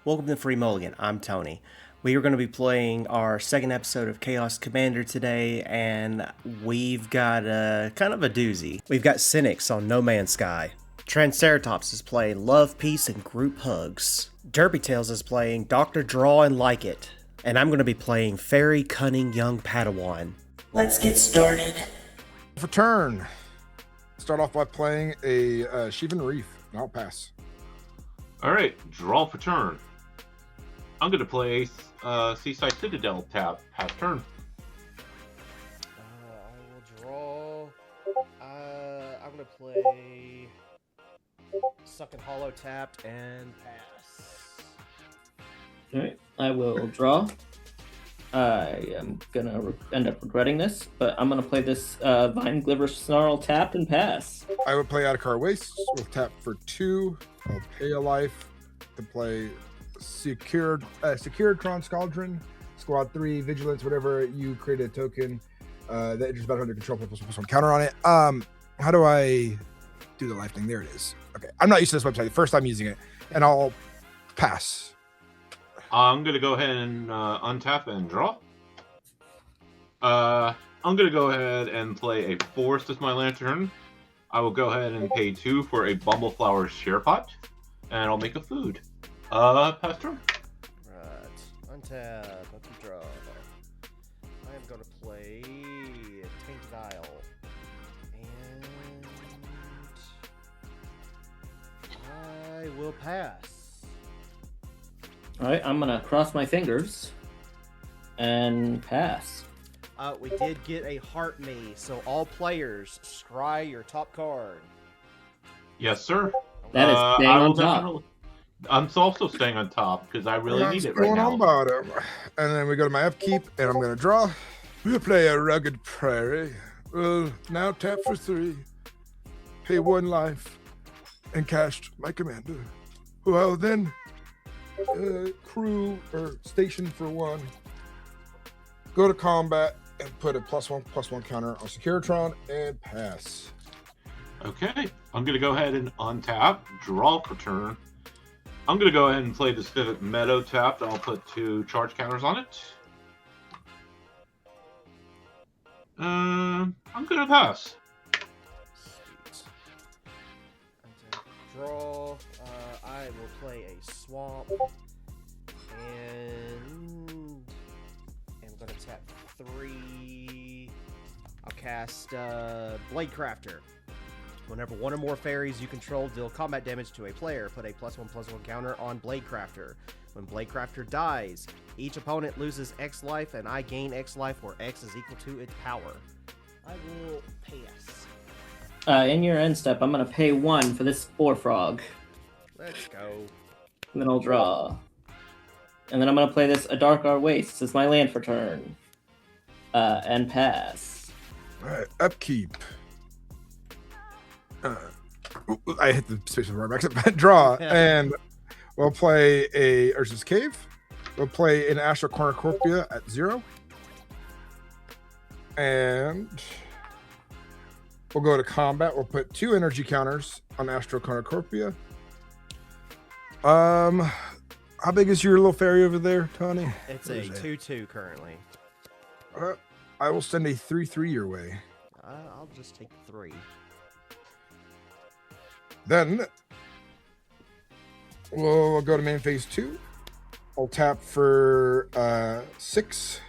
Welcome to Free Mulligan. I'm Tony. We are going to be playing our second episode of Chaos Commander today, and we've got kind of a doozy. We've got Cynics on No Man's Sky. Triceratops is playing Love, Peace, and Group Hugs. Derpy Tails is playing Dr. Draw and Like It. And I'm going to be playing Fairy Cunning Young Padawan. Let's get started. For turn, start off by playing a Shivan Reef, and I'll pass. All right, draw for turn. I'm going to play Seaside Citadel tap, pass turn. I will draw. I'm going to play Sucking Hollow tapped and pass. Alright, I will draw. I am gonna end up regretting this, but I'm gonna play this Vine Gliver Snarl tap and pass. I would play Adakar Waste with tap for 2. I'll pay a life to play Secured Tron Scaldron, Squad 3, Vigilance, whatever. You create a token that enters battle under control, +1/+1 counter on it. How do I do the life thing? There it is. Okay, I'm not used to this website. First time using it, and I'll pass. I'm going to go ahead and untap and draw. I'm going to go ahead and play a Forest as my lantern. I will go ahead and pay 2 for a Bumbleflower Share Pot, and I'll make a food. Pass turn. Right. Untap. Let me draw. I am going to play Tainted Isle. And I will pass. Alright, I'm gonna cross my fingers and pass. We did get a Heart Me, so all players scry your top card. Yes, sir. That is staying I will on top. definitely- I'm also staying on top because I really need it right Going now. on bottom, and then we go to my upkeep, and I'm gonna draw. We'll play a Rugged Prairie. Now tap for 3, pay 1 life, and cast my commander. Well then, crew or station for 1. Go to combat and put a +1/+1 counter on Securitron and pass. Okay, I'm going to go ahead and untap, draw for turn. I'm going to go ahead and play this Vivid Meadow tapped. I'll put 2 charge counters on it. I'm going to pass. Sweet. Draw. I will play a Swamp. And I'm going to tap 3. I'll cast Blade Crafter. Whenever one or more fairies you control deal combat damage to a player, put a +1/+1 counter on Blade Crafter. When Blade Crafter dies, each opponent loses X life, and I gain X life where X is equal to its power. I will pass. In your end step, I'm gonna pay 1 for this Spore Frog. Let's go. And then I'll draw. And then I'm gonna play this Adarkar Wastes as my land for turn. And pass. All right, upkeep. I hit the space with my back. Draw, and we'll play a Urza's Cave. We'll play an Astral Cornucopia at 0. And we'll go to combat. We'll put 2 energy counters on Astral Cornucopia. How big is your little fairy over there, Tony? It's What a is it? 2/2 currently. I will send a 3/3 your way. I'll just take 3. Then we'll go to main phase 2. I'll tap for 6.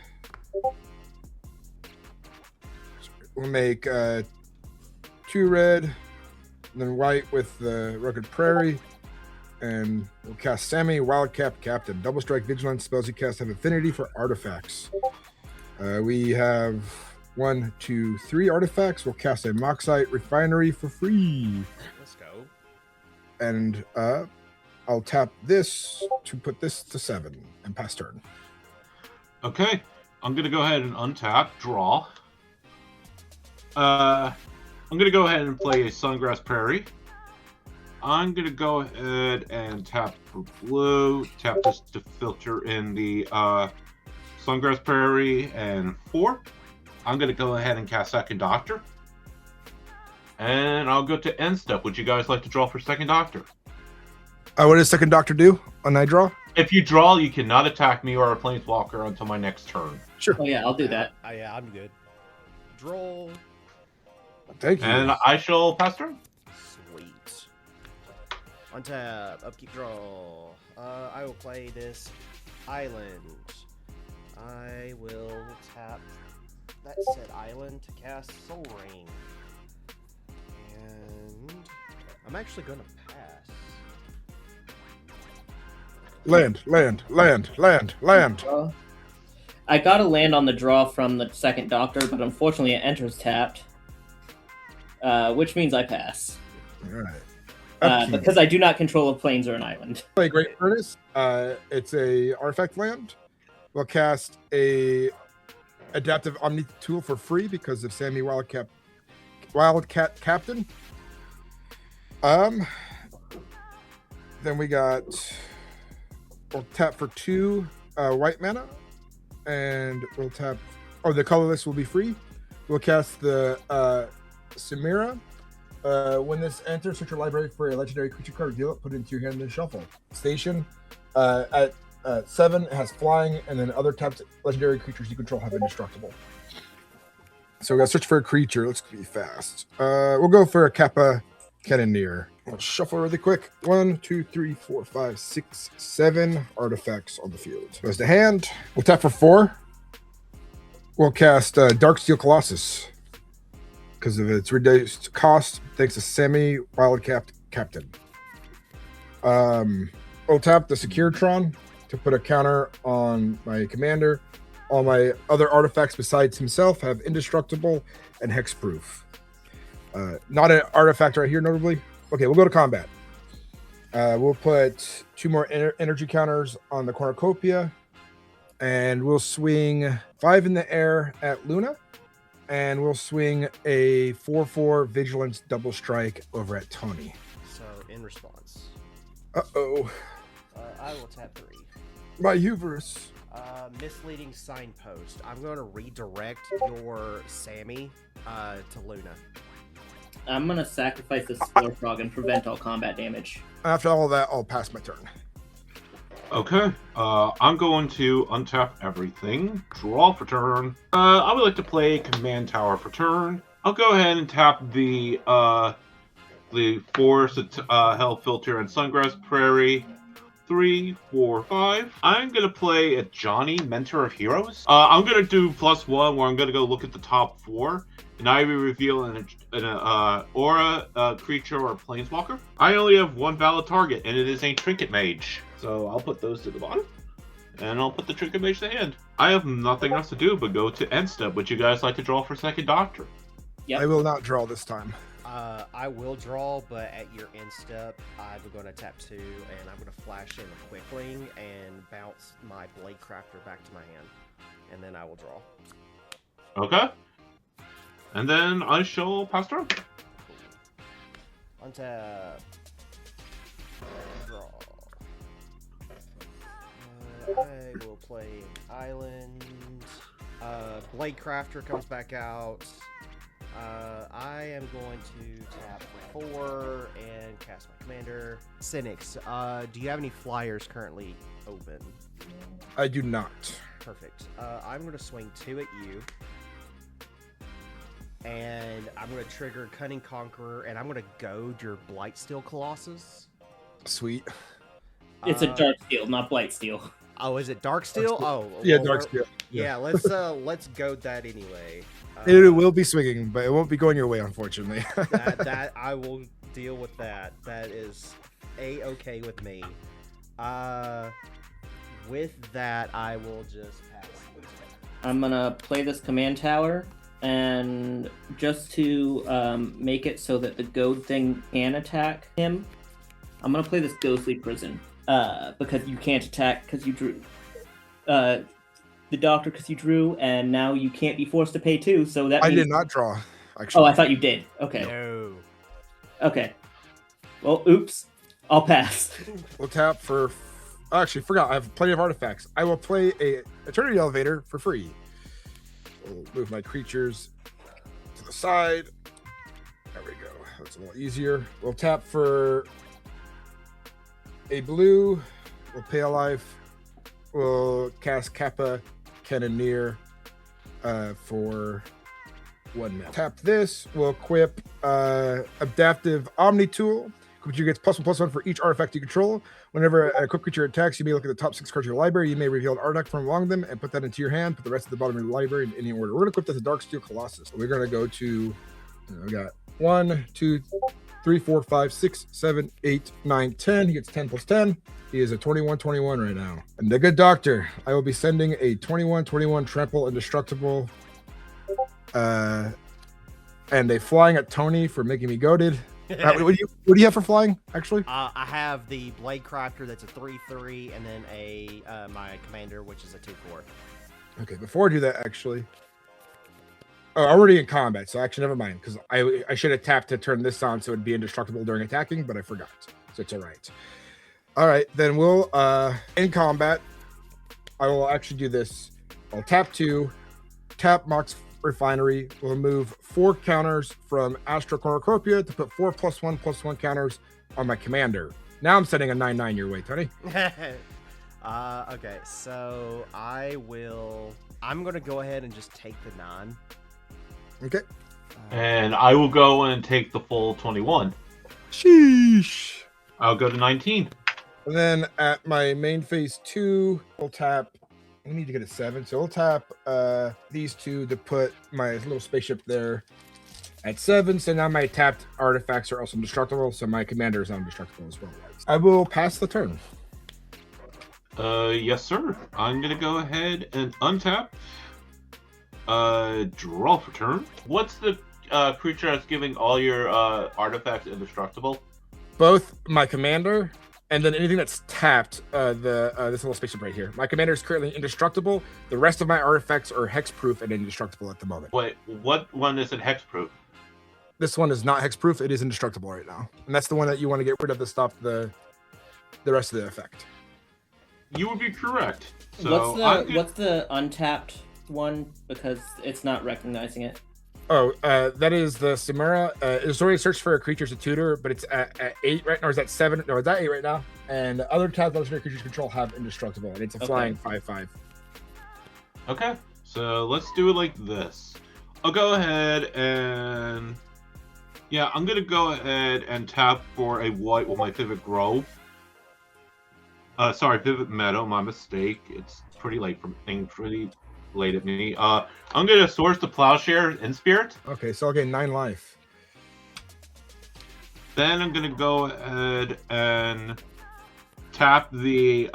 We'll make 2 red, and then white with the Rugged Prairie, and we'll cast Sammy, Wildcap, Captain. Double Strike, Vigilance. Spells you cast have affinity for artifacts. We have 1, 2, 3 artifacts. We'll cast a Moxite Refinery for free. Let's go. And I'll tap this to put this to 7 and pass turn. Okay, I'm going to go ahead and untap, draw. I'm going to go ahead and play a Sungrass Prairie. I'm going to go ahead and tap for blue, tap this to filter in the Sungrass Prairie, and 4. I'm going to go ahead and cast Second Doctor. And I'll go to end step. Would you guys like to draw for Second Doctor? What does Second Doctor do on I draw? if you draw, you cannot attack me or a planeswalker until my next turn. Sure. Oh yeah, I'll do that. Yeah, I'm good. Draw. Thank you. And I shall pass turn. Sweet. Untap. Upkeep. Draw. I will play this island. I will tap that said island to cast Soul Ring. And I'm actually gonna pass. Land. I got a land on the draw from the second Doctor, but unfortunately it enters tapped, which means I pass. All right. Because I do not control a plains or an island. Play Great Furnace. It's a artifact land. We'll cast a adaptive Omni tool for free because of Sammy Wildcat Captain. Then we got. We'll tap for 2 white mana, and we'll tap. Oh, the colorless will be free. We'll cast the Samira. When this enters, search your library for a legendary creature card, deal it, put it into your hand, and then shuffle. Station at 7, it has flying, and then other tapped legendary creatures you control have indestructible. So we got to search for a creature. Let's be fast. We'll go for a Kappa Cannoneer. I'll shuffle really quick. 1, 2, 3, 4, 5, 6, 7 artifacts on the field. Goes to hand. We'll tap for 4. We'll cast Darksteel Colossus because of its reduced cost, thanks to Sammy Wildcat Captain. We'll tap the Securitron to put a counter on my commander. All my other artifacts besides himself have indestructible and hexproof. Not an artifact right here, notably. Okay, we'll go to combat. We'll put 2 more energy counters on the cornucopia, and we'll swing 5 in the air at Luna, and we'll swing a 4/4 vigilance double strike over at Tony. So in response, Uh-oh. I will tap 3. My hubris. Misleading signpost. I'm going to redirect your Sammy to Luna. I'm gonna sacrifice the Spore Frog and prevent all combat damage. After all of that, I'll pass my turn. Okay. I'm going to untap everything. Draw for turn. I would like to play Command Tower for turn. I'll go ahead and tap the Forest, Hell Filter, and Sungrass Prairie. 3, 4, 5. I'm gonna play a Johnny, Mentor of Heroes. I'm gonna do +1, where I'm gonna go look at the top 4, and I will reveal an aura, creature, or planeswalker. I only have 1 valid target, and it is a Trinket Mage. So I'll put those to the bottom, and I'll put the Trinket Mage to hand. I have nothing else to do but go to end step. Would you guys like to draw for second Doctor? Yep. I will not draw this time. I will draw, but at your end step, I'm going to tap 2, and I'm going to flash in a Quickling and bounce my Blade Crafter back to my hand, and then I will draw. Okay. And then I shall pass turn. Untap. Draw. I will play Island. Blade Crafter comes back out. I am going to tap 4 and cast my commander. Cynics, do you have any flyers currently open? I do not. Perfect. I'm going to swing 2 at you. And I'm going to trigger Cunning Conqueror, and I'm going to goad your Blightsteel Colossus. Sweet. It's a Dark Steel, not Blight Steel. Oh, is it Darksteel? Oh, Yeah, well, Darksteel. Yeah, let's goad that anyway. It will be swinging, but it won't be going your way, unfortunately. that I will deal with that. That is a-okay with me. With that, I will just pass. I'm gonna play this command tower, and just to make it so that the goad thing can attack him, I'm gonna play this Ghostly Prison. Because you can't attack because you drew the Doctor because you drew, and now you can't be forced to pay 2. So that I means... did not draw, actually. Oh, I thought you did. Okay. No. Okay. Well, oops. I'll pass. We'll tap for. Actually, forgot. I have plenty of artifacts. I will play a Eternity Elevator for free. We'll move my creatures to the side. There we go. That's a little easier. We'll tap for a blue We'll pay a life. We'll cast Kappa Cannoneer for 1 minute. Tap this. We'll equip Adaptive Omni Tool. Creature gets +1/+1 for each artifact you control. Whenever an equipped creature attacks, you may look at the top 6 cards of your library. You may reveal an artifact from among them and put that into your hand. Put the rest at the bottom of your library in any order. We're going to equip this Darksteel Colossus. We're going to go to, we got 1, 2, 3, 4, 5, 6, 7, 8, 9, 10. He gets 10 + 10. He is a 21/21 right now. And the good doctor, I will be sending a 21/21 Trample Indestructible and a Flying at Tony for making me goated. What do you have for flying, actually? I have the Blade Crafter that's a 3/3, and then my Commander, which is a 2/4. Okay, before I do that, actually. Oh, I'm already in combat, so actually, never mind, because I should have tapped to turn this on so it'd be indestructible during attacking, but I forgot, so it's all right. All right, then we'll, in combat, I will actually do this. I'll tap 2, tap Mox Refinery. We'll move 4 counters from Astro Cornucopia to put 4 +1/+1 counters on my commander. Now I'm setting a 9/9 your way, Tony. Okay, so I'm going to go ahead and just take the 9. Okay. And I will go and take the full 21. Sheesh. I'll go to 19. And then at my main phase 2, we'll tap. We need to get a 7, so we'll tap these 2 to put my little spaceship there at 7. So now my tapped artifacts are also indestructible, so my commander is indestructible as well. I will pass the turn. Yes, sir. I'm gonna go ahead and untap. Draw for turn. What's the creature that's giving all your artifacts indestructible? Both my commander and then anything that's tapped, this little spaceship right here. My commander is currently indestructible. The rest of my artifacts are hexproof and indestructible at the moment. Wait, what one is it hexproof? This one is not hexproof. It is indestructible right now. And that's the one that you want to get rid of to stop the rest of the effect. You would be correct. So What's the untapped one? Because it's not recognizing it. Oh, that is the Samara. It's already searched for a creature to tutor, but it's at 8 right now. Or is that 7? No, it's at 8 right now. And other tapped legendary creatures control have indestructible, and it's a flying 5/5. Okay, so let's do it like this. I'll go ahead and I'm gonna go ahead and tap for a white with my Pivot Grove. Sorry, Pivot Meadow. My mistake. It's pretty late at me. I'm gonna source the Plowshare in Spirit. Okay, so I'll get 9 life. Then I'm gonna go ahead and tap the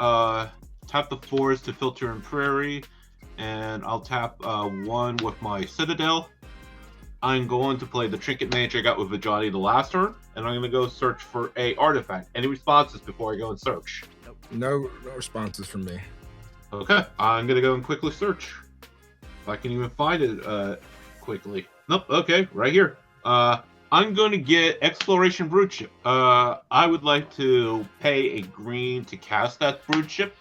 forest to filter in Prairie, and I'll tap 1 with my Citadel. I'm going to play the Trinket Mage I got with Vajani the last turn, and I'm gonna go search for a artifact. Any responses before I go and search? No responses from me. Okay, I'm gonna go and quickly search. If I can even find it quickly. Nope, okay, right here. I'm going to get Exploration Brood Ship. I would like to pay a green to cast that Brood Ship.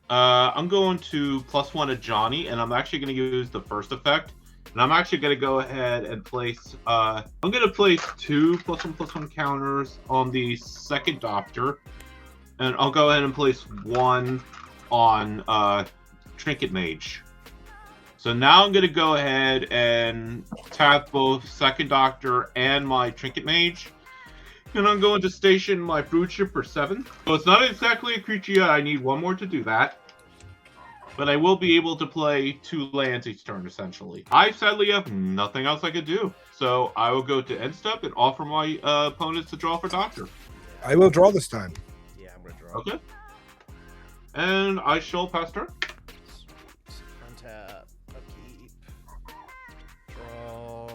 I'm going to +1 at Johnny, and I'm actually going to use the first effect. And I'm actually going to go ahead and place... I'm going to place 2 +1/+1 counters on the second Doctor. And I'll go ahead and place 1 on Trinket Mage. So now I'm going to go ahead and tap both Second Doctor and my Trinket Mage. And I'm going to station my Brood Ship for 7. So it's not exactly a creature yet. I need 1 more to do that. But I will be able to play 2 lands each turn, essentially. I sadly have nothing else I could do. So I will go to end step and offer my opponents to draw for Doctor. I will draw this time. Yeah, I'm going to draw. Okay. And I shall pass turn. Untap. Upkeep. Draw.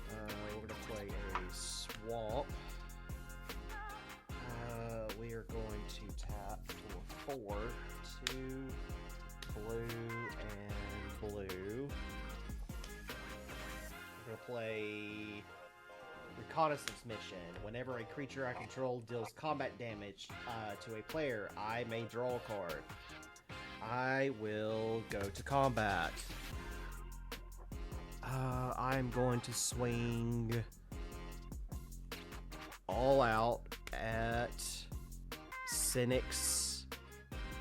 We're going to play a swamp. We are going to tap for 4. 2 blue and blue. We're going to play Reconnaissance Mission. Whenever a creature I control deals combat damage to a player, I may draw a card. I will go to combat. I'm going to swing all out at Cynics,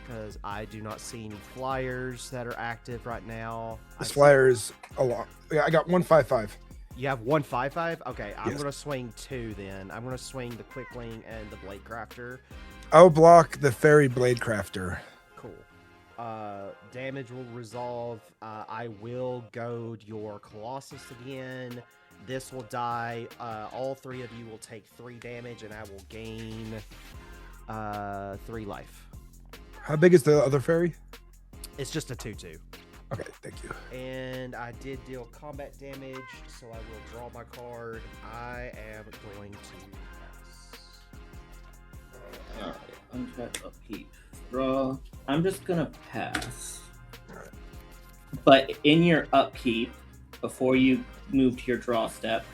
because I do not see any flyers that are active right now. This flyer is a lot. Yeah, I got 155. You have 155? Okay, I'm Yes. going to swing 2 then. I'm going to swing the Quickling and the Blade Crafter. I'll block the Fairy Blade Crafter. Cool. Damage will resolve. I will goad your Colossus again. This will die. All 3 of you will take 3 damage, and I will gain 3 life. How big is the other fairy? It's just a 2/2. Okay, thank you. And I did deal combat damage, so I will draw my card. I am going to pass. Alright, untap, upkeep, draw. I'm just gonna pass. But in your upkeep, before you move to your draw step,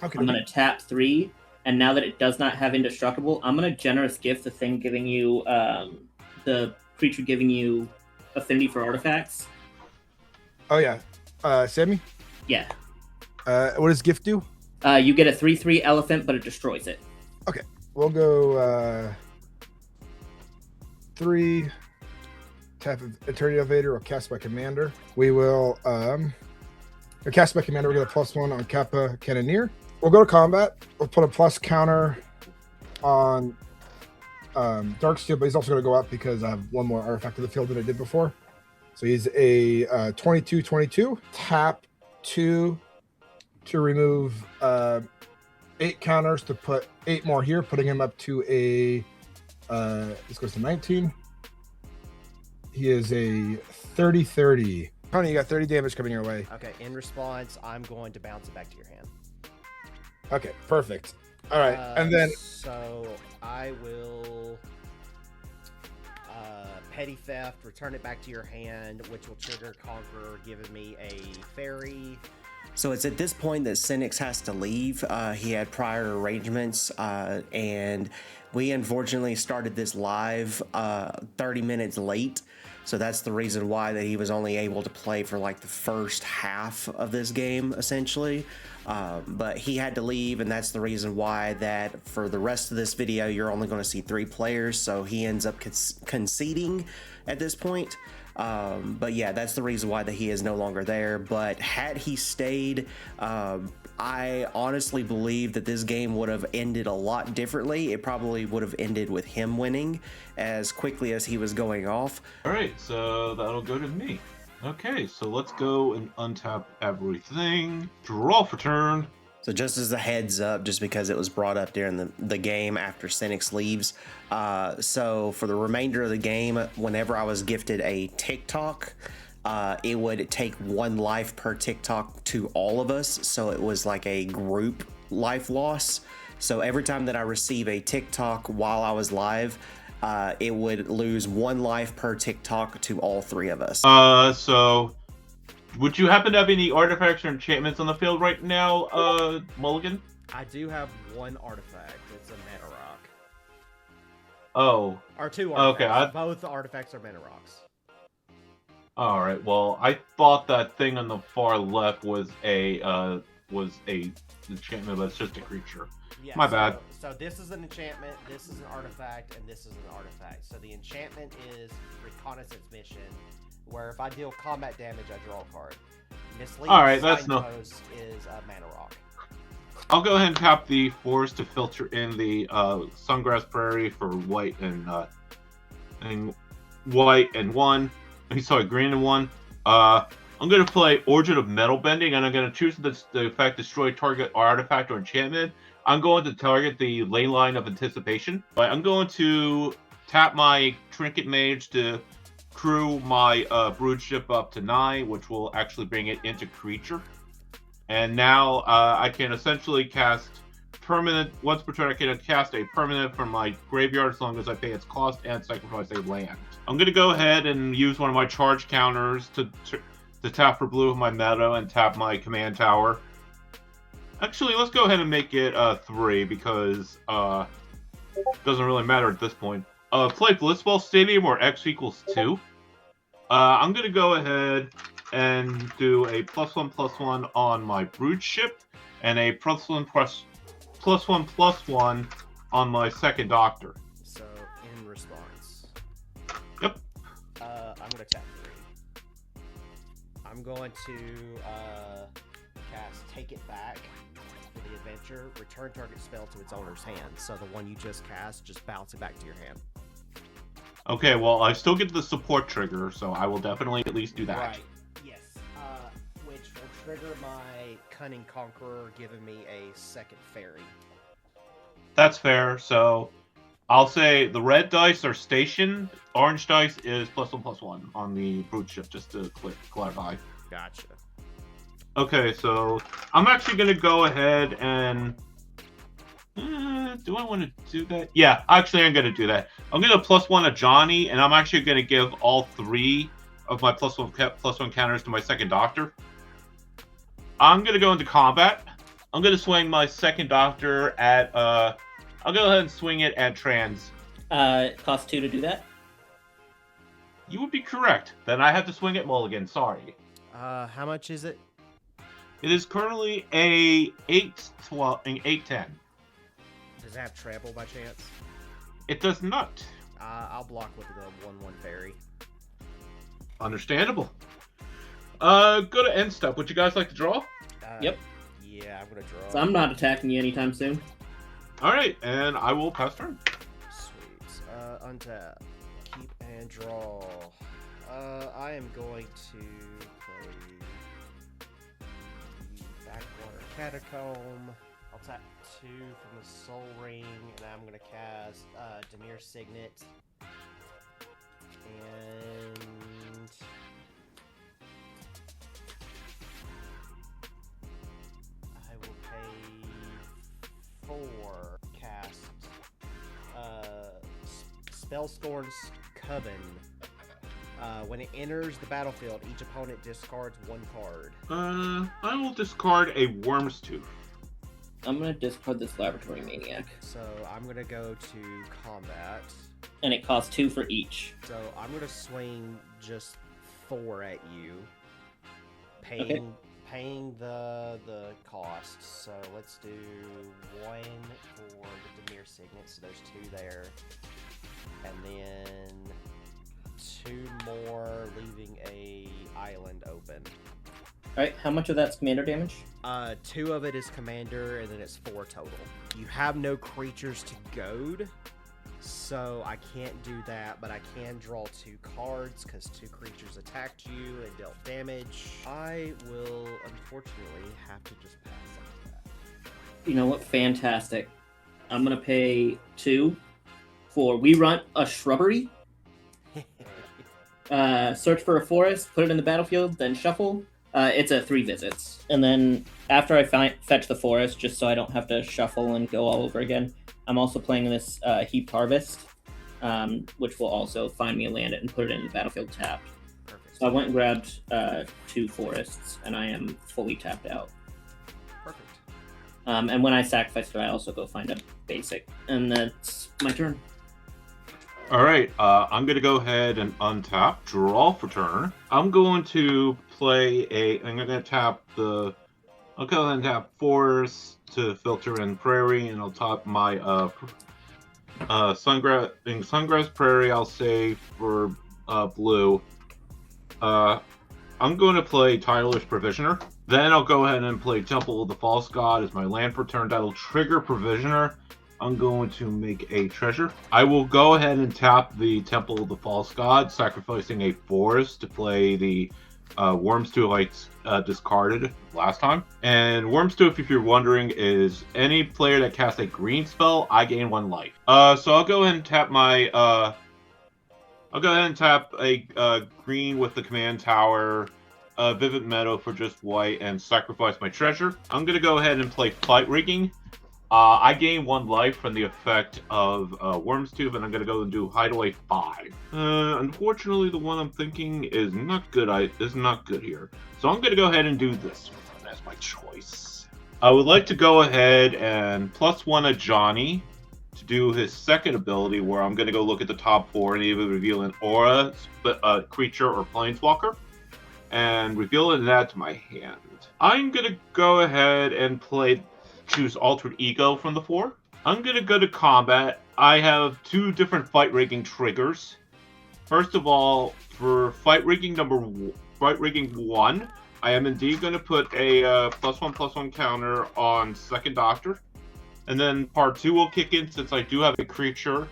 Okay. I'm gonna tap 3, and now that it does not have indestructible, I'm gonna generous gift the thing giving you the creature giving you affinity for artifacts. Oh yeah. Sammy? Yeah. What does gift do? You get a 3/3 elephant, but it destroys it. We'll go 3. Tap Eternity Elevator or cast by commander. We will cast by commander. We get a +1 on Kappa Cannoneer. We'll go to combat. We'll put a plus counter on Darksteel, but he's also going to go up because I have 1 more artifact to the field than I did before. So he's a 22/22. Tap 2 to remove 8 counters to put 8 more here, putting him up to a this goes to 19. He is a 30/30. Honey, you got 30 damage coming your way. Okay, in response, I'm going to bounce it back to your hand. Okay, perfect. All right, and then So I will Petty Theft, return it back to your hand, which will trigger Conqueror, giving me a fairy. So it's at this point that Cynics has to leave. He had prior arrangements, and we unfortunately started this live 30 minutes late. So that's the reason why that he was only able to play for like the first half of this game, essentially. But he had to leave, and that's the reason why that for the rest of this video, you're only going to see 3 players. So he ends up conceding at this point. But yeah, that's the reason why that he is no longer there. But had he stayed, I honestly believe that this game would have ended a lot differently. It probably would have ended with him winning as quickly as he was going off. All right, so that'll go to me. Okay, so let's go and untap everything. Draw for turn. So just as a heads up, just because it was brought up during the game after Cynics leaves. So for the remainder of the game, whenever I was gifted a TikTok, it would take 1 life per TikTok to all of us. So it was like a group life loss. So every time that I receive a TikTok while I was live, it would lose 1 life per TikTok to all 3 of us. So would you happen to have any artifacts or enchantments on the field right now, Mulligan? I do have 1 artifact. It's a mana rock. Oh, Or 2 artifacts. Okay, Both artifacts are mana rocks. all right. Well, I thought that thing on the far left was a enchantment, but it's just a creature. Yeah, My bad. So this is an enchantment, this is an artifact, and this is an artifact. So the enchantment is Reconnaissance Mission, where if I deal combat damage, I draw a card. Misleading All right, that's Signpost is a mana rock. I'll go ahead and tap the forest to filter in the Sungrass Prairie for white and white and 1. Sorry, green and 1. I'm going to play Origin of Metal Bending, and I'm going to choose the effect destroy target artifact or enchantment. I'm going to target the Ley Line of Anticipation. I'm going to tap my Trinket Mage to crew my Brood Ship up to 9, which will actually bring it into creature. And now I can essentially cast permanent. Once per turn, I can cast a permanent from my graveyard as long as I pay its cost and sacrifice a land. I'm going to go ahead and use one of my charge counters to tap for blue in my meadow and tap my command tower. Actually, let's go ahead and make it 3 because it doesn't really matter at this point. Play Blitzball Stadium or X equals 2. I'm going to go ahead and do a +1/+1 on my Brood Ship and a +1/+1 on my second Doctor. So in response. Yep. I'm gonna tap 3. I'm going to cast Take It Back for the adventure. Return target spell to its owner's hand. So the one you just cast, just bounce it back to your hand. Okay, well, I still get the support trigger, so I will definitely at least do that. Right. Yes. Which will trigger my Cunning Conqueror, giving me a second fairy. That's fair. So I'll say the red dice are station. Orange dice is +1/+1 on the brute ship, just to clarify. Gotcha. Okay, so I'm actually going to go ahead and... do I want to do that? Yeah, actually I'm going to do that. I'm going to +1 a Johnny, and I'm actually going to give all 3 of my +1 counters to my second doctor. I'm going to go into combat. I'm going to swing my second doctor at... I'll go ahead and swing it at Trans. It costs 2 to do that. You would be correct. Then I have to swing at Mulligan. Sorry. How much is it? It is currently a 8-10. Does it have trample by chance? It does not. I'll block with the 1/1 fairy. Understandable. Go to end step. Would you guys like to draw? Yep. Yeah, I'm gonna draw. So I'm not attacking you anytime soon. All right, and I will pass turn. Sweet. Untap. Keep and draw. I am going to play the Backwater Catacomb. I'll tap 2 from the Soul Ring, and I'm gonna cast Demir Signet. And I will pay 4. Cast Spellscorn's Coven. When it enters the battlefield, each opponent discards 1 card. I will discard a Worm's Tooth. I'm gonna discard this Laboratory Maniac. So I'm gonna go to combat. And it costs 2 for each. So I'm gonna swing just 4 at you, paying the cost. So let's do 1 for the Demir Signet. So there's 2 there, and then 2 more, leaving a island open. Alright, how much of that's commander damage? 2 of it is commander, and then it's 4 total. You have no creatures to goad, so I can't do that, but I can draw 2 cards because 2 creatures attacked you and dealt damage. I will unfortunately have to just pass on that. You know what? Fantastic. I'm gonna pay 2 for We Run a Shrubbery. Search for a forest, put it in the battlefield, then shuffle. It's a 3 visits. And then after I fetch the forest, just so I don't have to shuffle and go all over again, I'm also playing this Heaped Harvest, which will also find me a land and put it in the battlefield tapped. Perfect. So I went and grabbed 2 forests, and I am fully tapped out. Perfect. And when I sacrifice it, I also go find a basic. And that's my turn. All right, I'm going to go ahead and untap, draw for turn. I'm going to play I'm going to tap I'll go ahead and tap Forest to filter in Prairie, and I'll top my Sungrass Prairie, I'll say, for blue. I'm going to play Tireless Provisioner. Then I'll go ahead and play Temple of the False God as my land for turn. That'll trigger Provisioner. I'm going to make a treasure. I will go ahead and tap the Temple of the False God, sacrificing a forest to play the Worm's Tooth I discarded last time. And Worm's Tooth, if you're wondering, is any player that casts a green spell, I gain 1 life. So I'll go ahead and tap my I'll go ahead and tap a green with the command tower, Vivid Meadow for just white, and sacrifice my treasure. I'm going to go ahead and play Flight Rigging. I gain 1 life from the effect of Worm's Tooth, and I'm going to go and do Hideaway 5. Unfortunately, the one I'm thinking is not good. Is not good here. So I'm going to go ahead and do this one as my choice. I would like to go ahead and +1 a Johnny to do his second ability, where I'm going to go look at the top 4 and either reveal an aura, creature, or planeswalker, and reveal that to my hand. I'm going to go ahead and choose Altered Ego from the 4. I'm going to go to combat, I have two different fight rigging triggers. First of all, for fight rigging 1, I am indeed going to put a +1/+1 counter on Second Doctor. And then part 2 will kick in since I do have a creature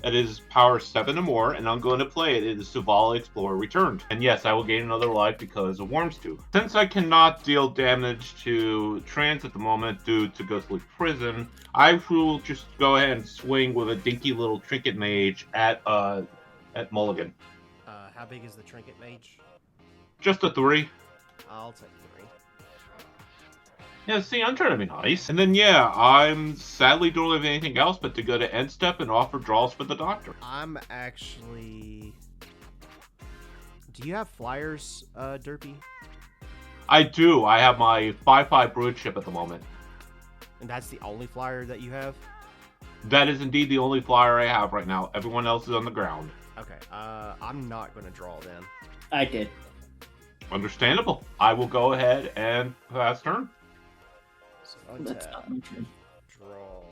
that is power 7 or more, and I'm going to play it. It is Zavala Explorer Returned. And yes, I will gain another life because of Worm's Tooth. Since I cannot deal damage to Trans at the moment due to Ghostly Prison, I will just go ahead and swing with a dinky little Trinket Mage at Mulligan. How big is the Trinket Mage? Just a 3. I'll take 3. Yeah, see, I'm trying to be nice. And then, yeah, I'm sadly don't have anything else but to go to end step and offer draws for the Doctor. I'm actually... Do you have flyers, Derpy? I do. I have my 5/5 brood ship at the moment. And that's the only flyer that you have? That is indeed the only flyer I have right now. Everyone else is on the ground. Okay, I'm not going to draw then. I did. Understandable. I will go ahead and pass turn. So That's untap, not my turn. draw.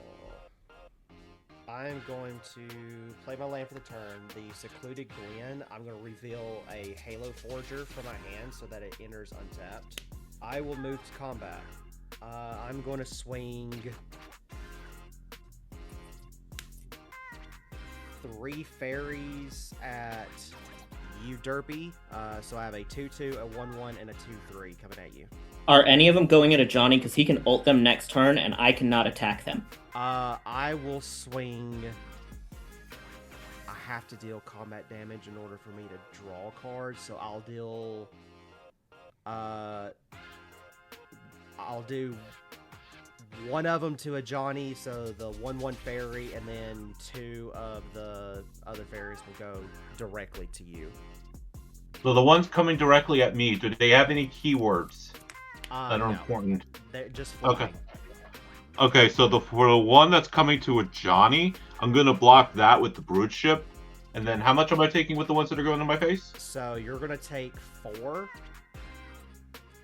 I'm going to play my land for the turn. The Secluded Glen, I'm going to reveal a Halo Forger from my hand so that it enters untapped. I will move to combat. I'm going to swing 3 fairies at you, Derpy. So I have a 2/2, a 1/1, and a 2/3 coming at you. Are any of them going into Johnny? Because he can ult them next turn, and I cannot attack them. I will swing. I have to deal combat damage in order for me to draw cards, so I'll deal. I'll do one of them to a Johnny, so the 1/1 fairy, and then 2 of the other fairies will go directly to you. So the ones coming directly at me, do they have any keywords that are No, important? they're just Okay. flying. Okay, so for the one that's coming to a Johnny, I'm going to block that with the brood ship. And then how much am I taking with the ones that are going in my face? So you're gonna take 4.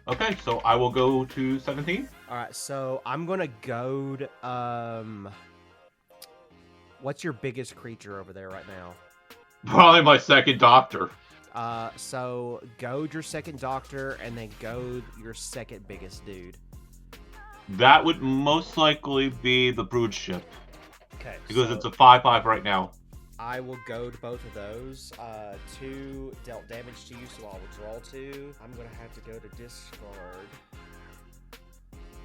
Okay, so I will go to 17. All right, so I'm gonna goad. What's your biggest creature over there right now? Probably my second Doctor. So goad your second Doctor, and then goad your second biggest dude. That would most likely be the brood ship. Okay. Because so it's a 5/5 right now. I will goad both of those. 2 dealt damage to you, so I will draw 2. I'm gonna have to go to discard.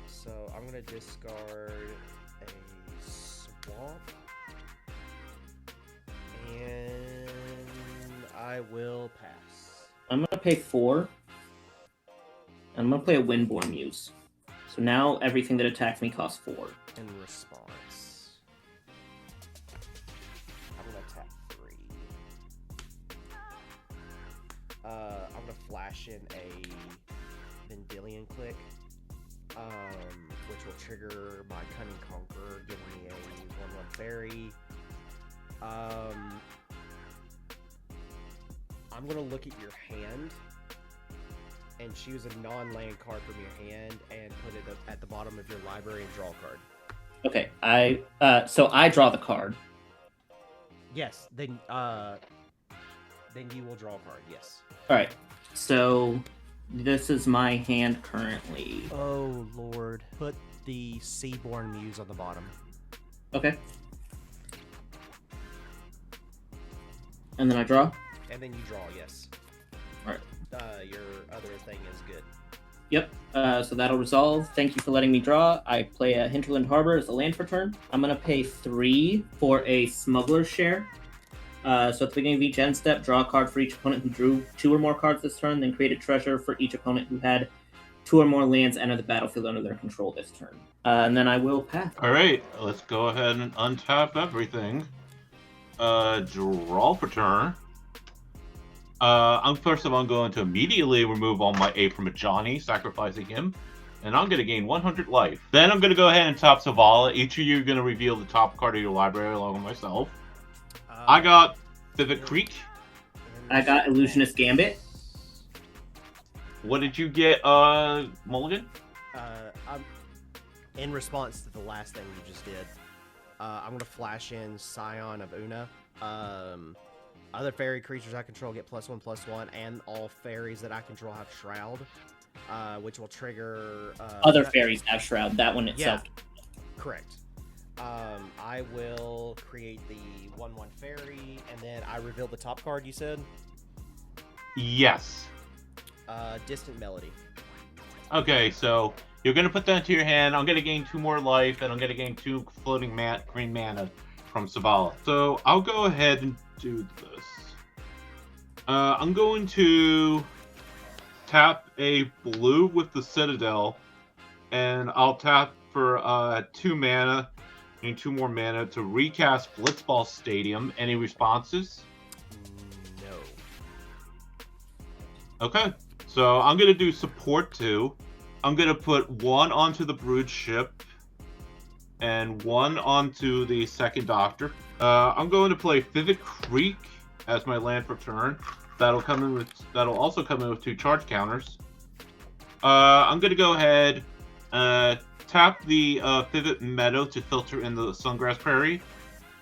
So I'm gonna discard a swamp. And I will pass. I'm gonna pay 4. And I'm gonna play a Windborn Muse. So now everything that attacks me costs 4. In response, I'm gonna attack 3. I'm gonna flash in a Vendilion Click, which will trigger my Cunning Conqueror, giving me a 1/1 fairy. I'm gonna look at your hand and choose a non-land card from your hand and put it at the bottom of your library and draw a card. Okay, so I draw the card. Yes, then you will draw a card. Yes. All right. So this is my hand currently. Oh Lord, put the Seaborn Muse on the bottom. Okay. And then I draw. And then you draw. Yes. All right. Your other thing is good. Yep. So that'll resolve. Thank you for letting me draw. I play a Hinterland Harbor as a land for turn. I'm gonna pay 3 for a Smuggler's Share. So at the beginning of each end step, draw a card for each opponent who drew 2 or more cards this turn, then create a treasure for each opponent who had 2 or more lands enter the battlefield under their control this turn. And then I will pass. All right, let's go ahead and untap everything. Draw for turn. I'm going to immediately remove all my A from a Johnny, sacrificing him, and I'm going to gain 100 life. Then I'm going to go ahead and top Zavala. Each of you are going to reveal the top card of your library along with myself. I got Vivid Creek. I got Illusionist Gambit. What did you get, Mulligan? I'm in response to the last thing you just did. I'm gonna flash in Scion of Una. Other fairy creatures I control get +1/+1, and all fairies that I control have Shroud, which will trigger Other fairies have Shroud. That one itself. Correct. I will create the 1/1 fairy, and then I reveal the top card. You said Yes. Distant Melody. Okay, so you're gonna put that into your hand. I'm gonna gain 2 more life, and I'm gonna gain 2 floating green mana from Zavala. So I'll go ahead and do this. I'm going to tap a blue with the Citadel, and I'll tap for 2 mana, and 2 more mana to recast Blitzball Stadium. Any responses? No. Okay, so I'm gonna do support 2. I'm gonna put 1 onto the Brood ship and 1 onto the Second Doctor. I'm going to play Vivid Creek as my land for turn. That'll also come in with 2 charge counters. I'm gonna go ahead, tap the Vivid Meadow to filter in the Sungrass Prairie,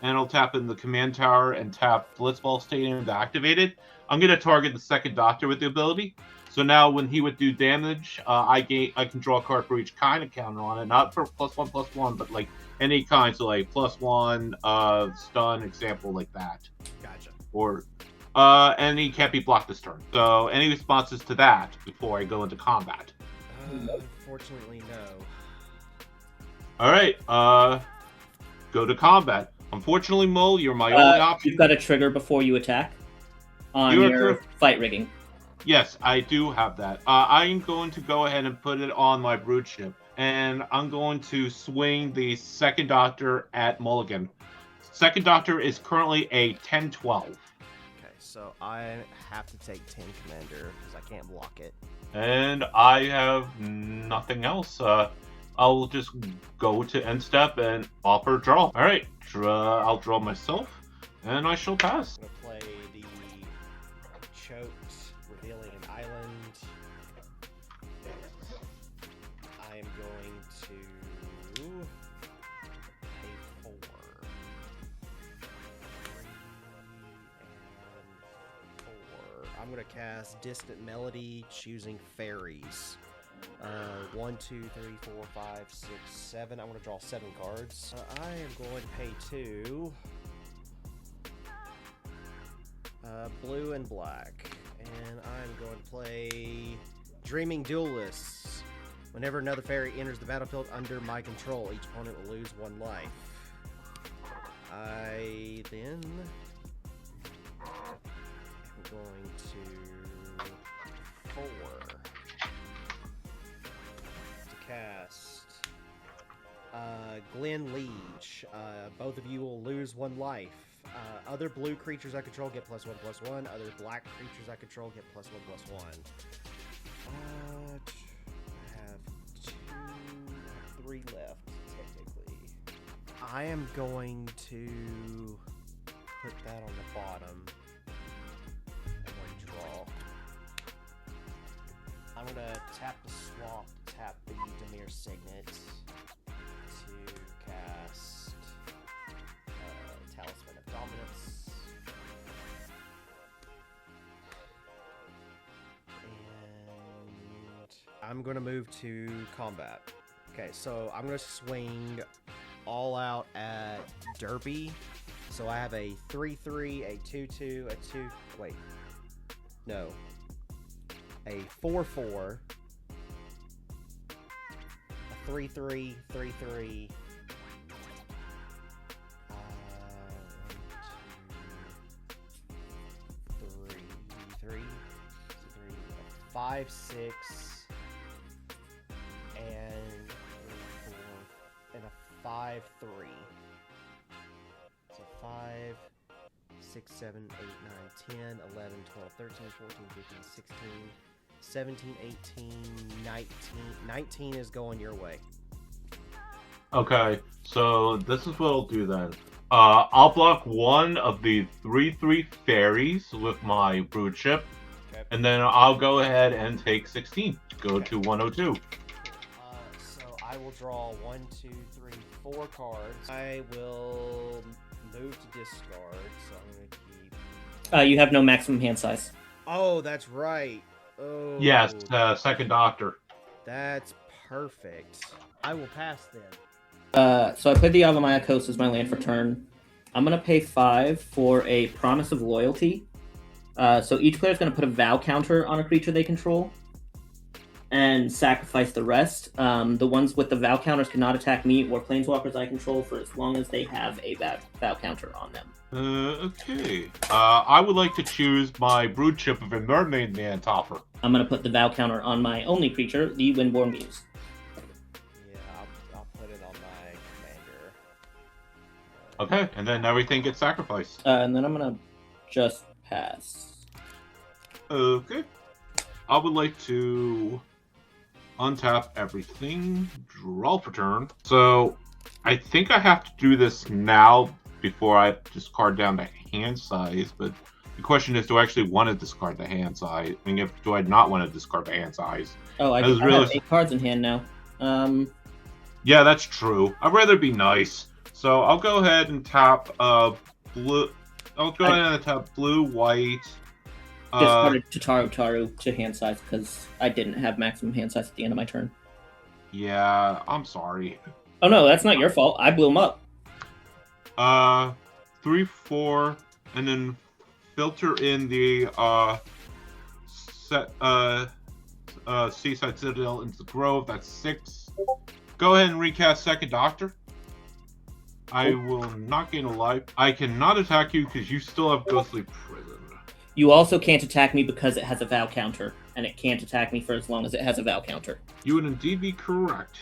and I'll tap in the command tower and tap Blitzball Stadium to activate it. I'm gonna target the Second Doctor with the ability. So now when he would do damage, I can draw a card for each kind of counter on it, not for +1/+1, but like any kind, so like +1, stun, example like that. Gotcha. Or, and he can't be blocked this turn. So any responses to that before I go into combat? Unfortunately, no. All right, go to combat. Unfortunately, Mole, you're my only option. You've got a trigger before you attack on You are your correct. fight rigging. Yes, I do have that. I'm going to go ahead and put it on my Brood ship, and I'm going to swing the Second Doctor at Mulligan. Second Doctor is currently a 10/12. Okay, so I have to take 10 Commander because I can't block it. And I have nothing else. I'll just go to end step and offer draw. All right, I'll draw myself, and I shall pass. I'm gonna play the Choked, revealing an island. I am going to pay 4. 3 and 4. I'm gonna cast Distant Melody, choosing fairies. 1, 2, 3, 4, 5, 6, 7. I'm gonna draw 7 cards. I am going to pay 2. Blue and black. And I'm going to play Dreaming Duelists. Whenever another fairy enters the battlefield under my control, each opponent will lose 1 life. I then am going to 4 to cast Glen Liege. Both of you will lose 1 life. Other blue creatures I control get +1/+1. Other black creatures I control get +1/+1. I have 3 left, technically. I am going to put that on the bottom and then draw. I'm gonna tap the swamp, tap the Dimir Signet to cast Talisman of Dominance. And I'm gonna move to combat. Okay, so I'm gonna swing all out at Derby. So I have a 3/3, a 2/2, a 2. Wait. No. A 4/4, a 3/3, 3/3. 5, 6, and 3, 4, and a 5, 3. So 5, 6, 7, 8, 9, 10, 11, 12, 13, 14, 15, 16, 17, 18, 19. 19 is going your way. Okay, so this is what I'll do then. I'll block 1 of the 3/3 fairies with my Brood ship. Okay. And then I'll go ahead and take 16. Go to 102. So I will draw 1, 2, 3, 4 cards. I will move to discard, so I'm going to keep... You have no maximum hand size. Oh, that's right. Oh. Yes, second Doctor. That's perfect. I will pass then. So I played the Avamaya Coast as my land for turn. I'm going to pay 5 for a Promise of Loyalty. So each player is going to put a vow counter on a creature they control and sacrifice the rest. The ones with the vow counters cannot attack me or planeswalkers I control for as long as they have a vow counter on them. Okay. I would like to choose my Brood Chip of a Mermaid Man Topper. I'm going to put the vow counter on my only creature, the Windborn Muse. Yeah, I'll put it on my commander. Okay, and then everything gets sacrificed. And then I'm going to just pass. Okay. I would like to untap everything, draw for turn. So, I think I have to do this now before I discard down the hand size, but the question is, do I actually want to discard the hand size? I mean, do I not want to discard the hand size? Oh, I was have really- 8 cards in hand now. Yeah, that's true. I'd rather be nice. So I'll go ahead and tap blue. I'll go ahead and tap blue, white. Discarded Taru to hand size because I didn't have maximum hand size at the end of my turn. Yeah, I'm sorry. Oh no, that's not your fault. I blew him up. 3, 4, and then filter in the Seaside Citadel into the Grove. That's 6. Go ahead and recast second Doctor. I will not gain a life. I cannot attack you because you still have Ghostly Prison. You also can't attack me because it has a vow counter, and it can't attack me for as long as it has a vow counter. You would indeed be correct.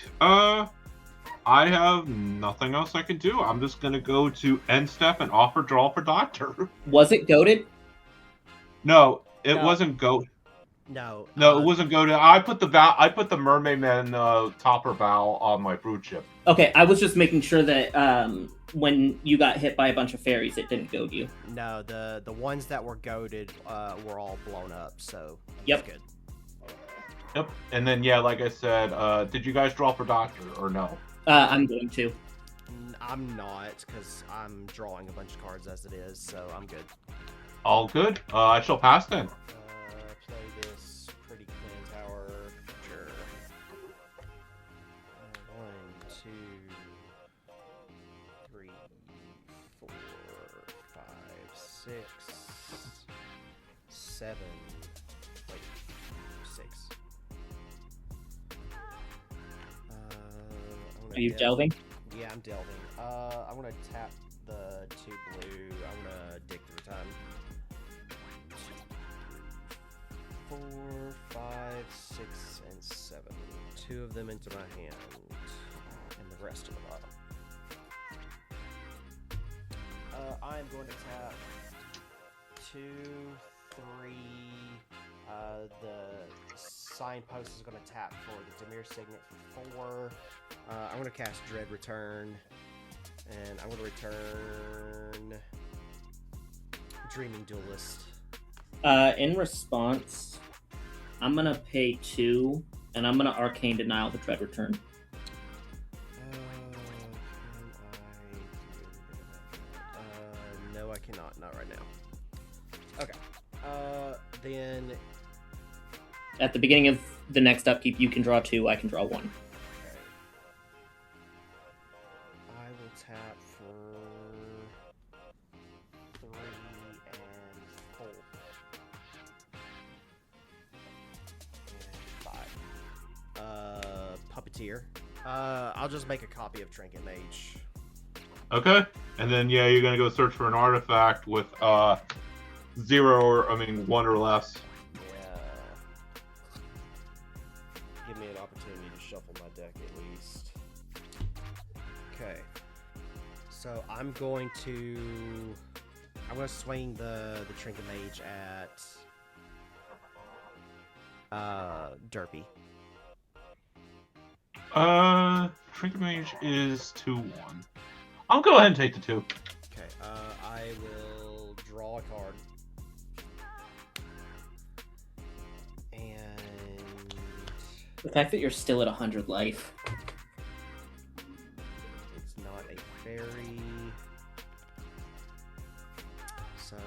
I have nothing else I can do. I'm just gonna go to end step and offer draw for Doctor. Was it goaded? No, it No. wasn't go. No. No, it wasn't go to. I put the Mermaid Man topper bow on my Brood Chip. Okay, I was just making sure that when you got hit by a bunch of fairies, it didn't goad you. No, the ones that were goaded were all blown up, so Yep. good. Yep. And then yeah, like I said, did you guys draw for Doctor or no? I'm going to. I'm not, because I'm drawing a bunch of cards as it is, so I'm good. All good. I shall pass then. Play this pretty clan tower. Sure. 1, 2, 3, 4, 5, 6, 7. Wait, 6. Are you delving? Yeah, I'm delving. I'm gonna tap the 2 blue. I'm gonna dig through time. 2, 3, 4, 5, 6, and 7. 2 of them into my hand, and the rest of the bottom. I'm going to tap 2, 3. The signpost is going to tap for the Dimir Signet for 4. I'm going to cast Dread Return, and I'm going to return Dreaming Duelist. In response, I'm going to pay 2, and I'm going to Arcane Denial the Dread Return. Can I do no, I cannot. Not right now. Okay. Then... At the beginning of the next upkeep, you can draw 2, I can draw 1. Okay. I will tap for 3 and 4. And 5. Puppeteer. I'll just make a copy of Trinket Mage. Okay. And then yeah, you're gonna go search for an artifact with 1 or less. Yeah. Give me an opportunity to shuffle my deck at least. Okay. So I'm going to swing the Trinket Mage at Derpy. Trinket Mage is 2/1. I'll go ahead and take the 2. Okay. I will draw a card. And The fact that you're still at 100 life. it's So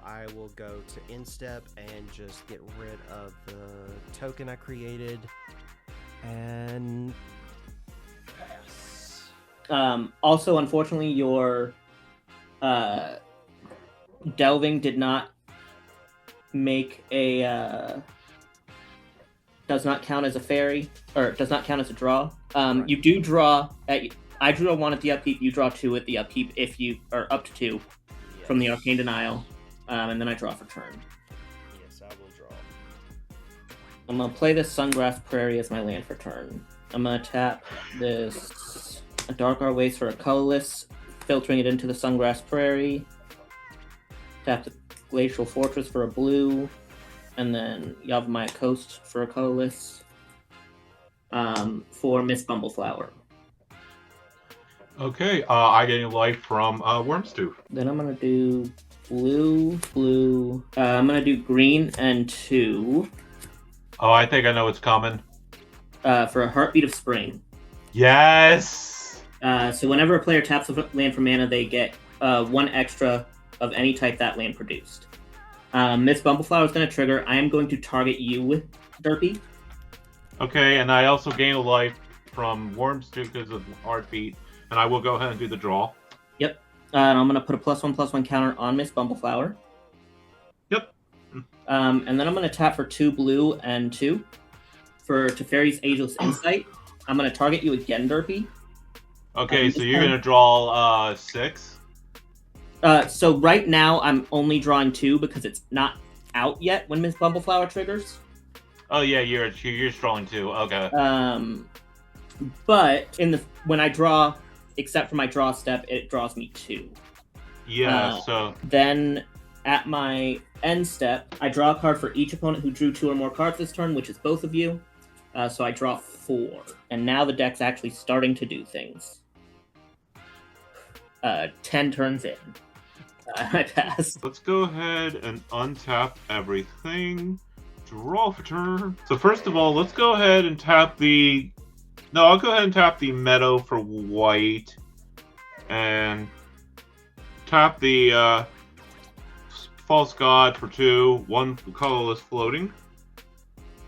I will go to Instep and just get rid of the token I created and pass. Also, unfortunately, your delving did not make a does not count as a fairy, or does not count as a draw. Right. You do draw I drew a 1 at the upkeep. You draw 2 at the upkeep if you are up to 2 from the Arcane Denial, and then I draw for turn. Yes, I will draw. I'm gonna play this Sungrass Prairie as my land for turn. I'm gonna tap this Dark Art Waste for a colorless, filtering it into the Sungrass Prairie. Tap the Glacial Fortress for a blue, and then Yavimaya Coast for a colorless. For Miss Bumbleflower. Okay, I gain life from Wormstooth. Then I'm gonna do blue. I'm gonna do green and 2 Oh, I think I know what's coming. for a Heartbeat of Spring. Yes! So whenever a player taps a land for mana, they get 1 extra of any type that land produced. Miss Bumbleflower is going to trigger. I am going to target you, Derpy. Okay, and I also gain a life from Wormstooth because of Heartbeat, and I will go ahead and do the draw. Yep. And I'm going to put a +1/+1 counter on Miss Bumbleflower. Yep. And then I'm going to tap for 2 blue and 2 for Teferi's Ageless Insight. I'm going to target you again, Derpy. Okay, so you're going to draw 6? So right now I'm only drawing 2 because it's not out yet when Miss Bumbleflower triggers. Oh yeah, you're drawing 2. Okay. But when I draw, except for my draw step, it draws me 2. Yeah. So Then at my end step, I draw a card for each opponent who drew 2 or more cards this turn, which is both of you. So I draw 4, and now the deck's actually starting to do things. 10 turns in. I pass. let's go ahead and untap everything. Draw for turn. So first of all, let's go ahead and tap the. No, I'll go ahead and tap the Meadow for white, and tap the False God for 2. 1 colorless floating.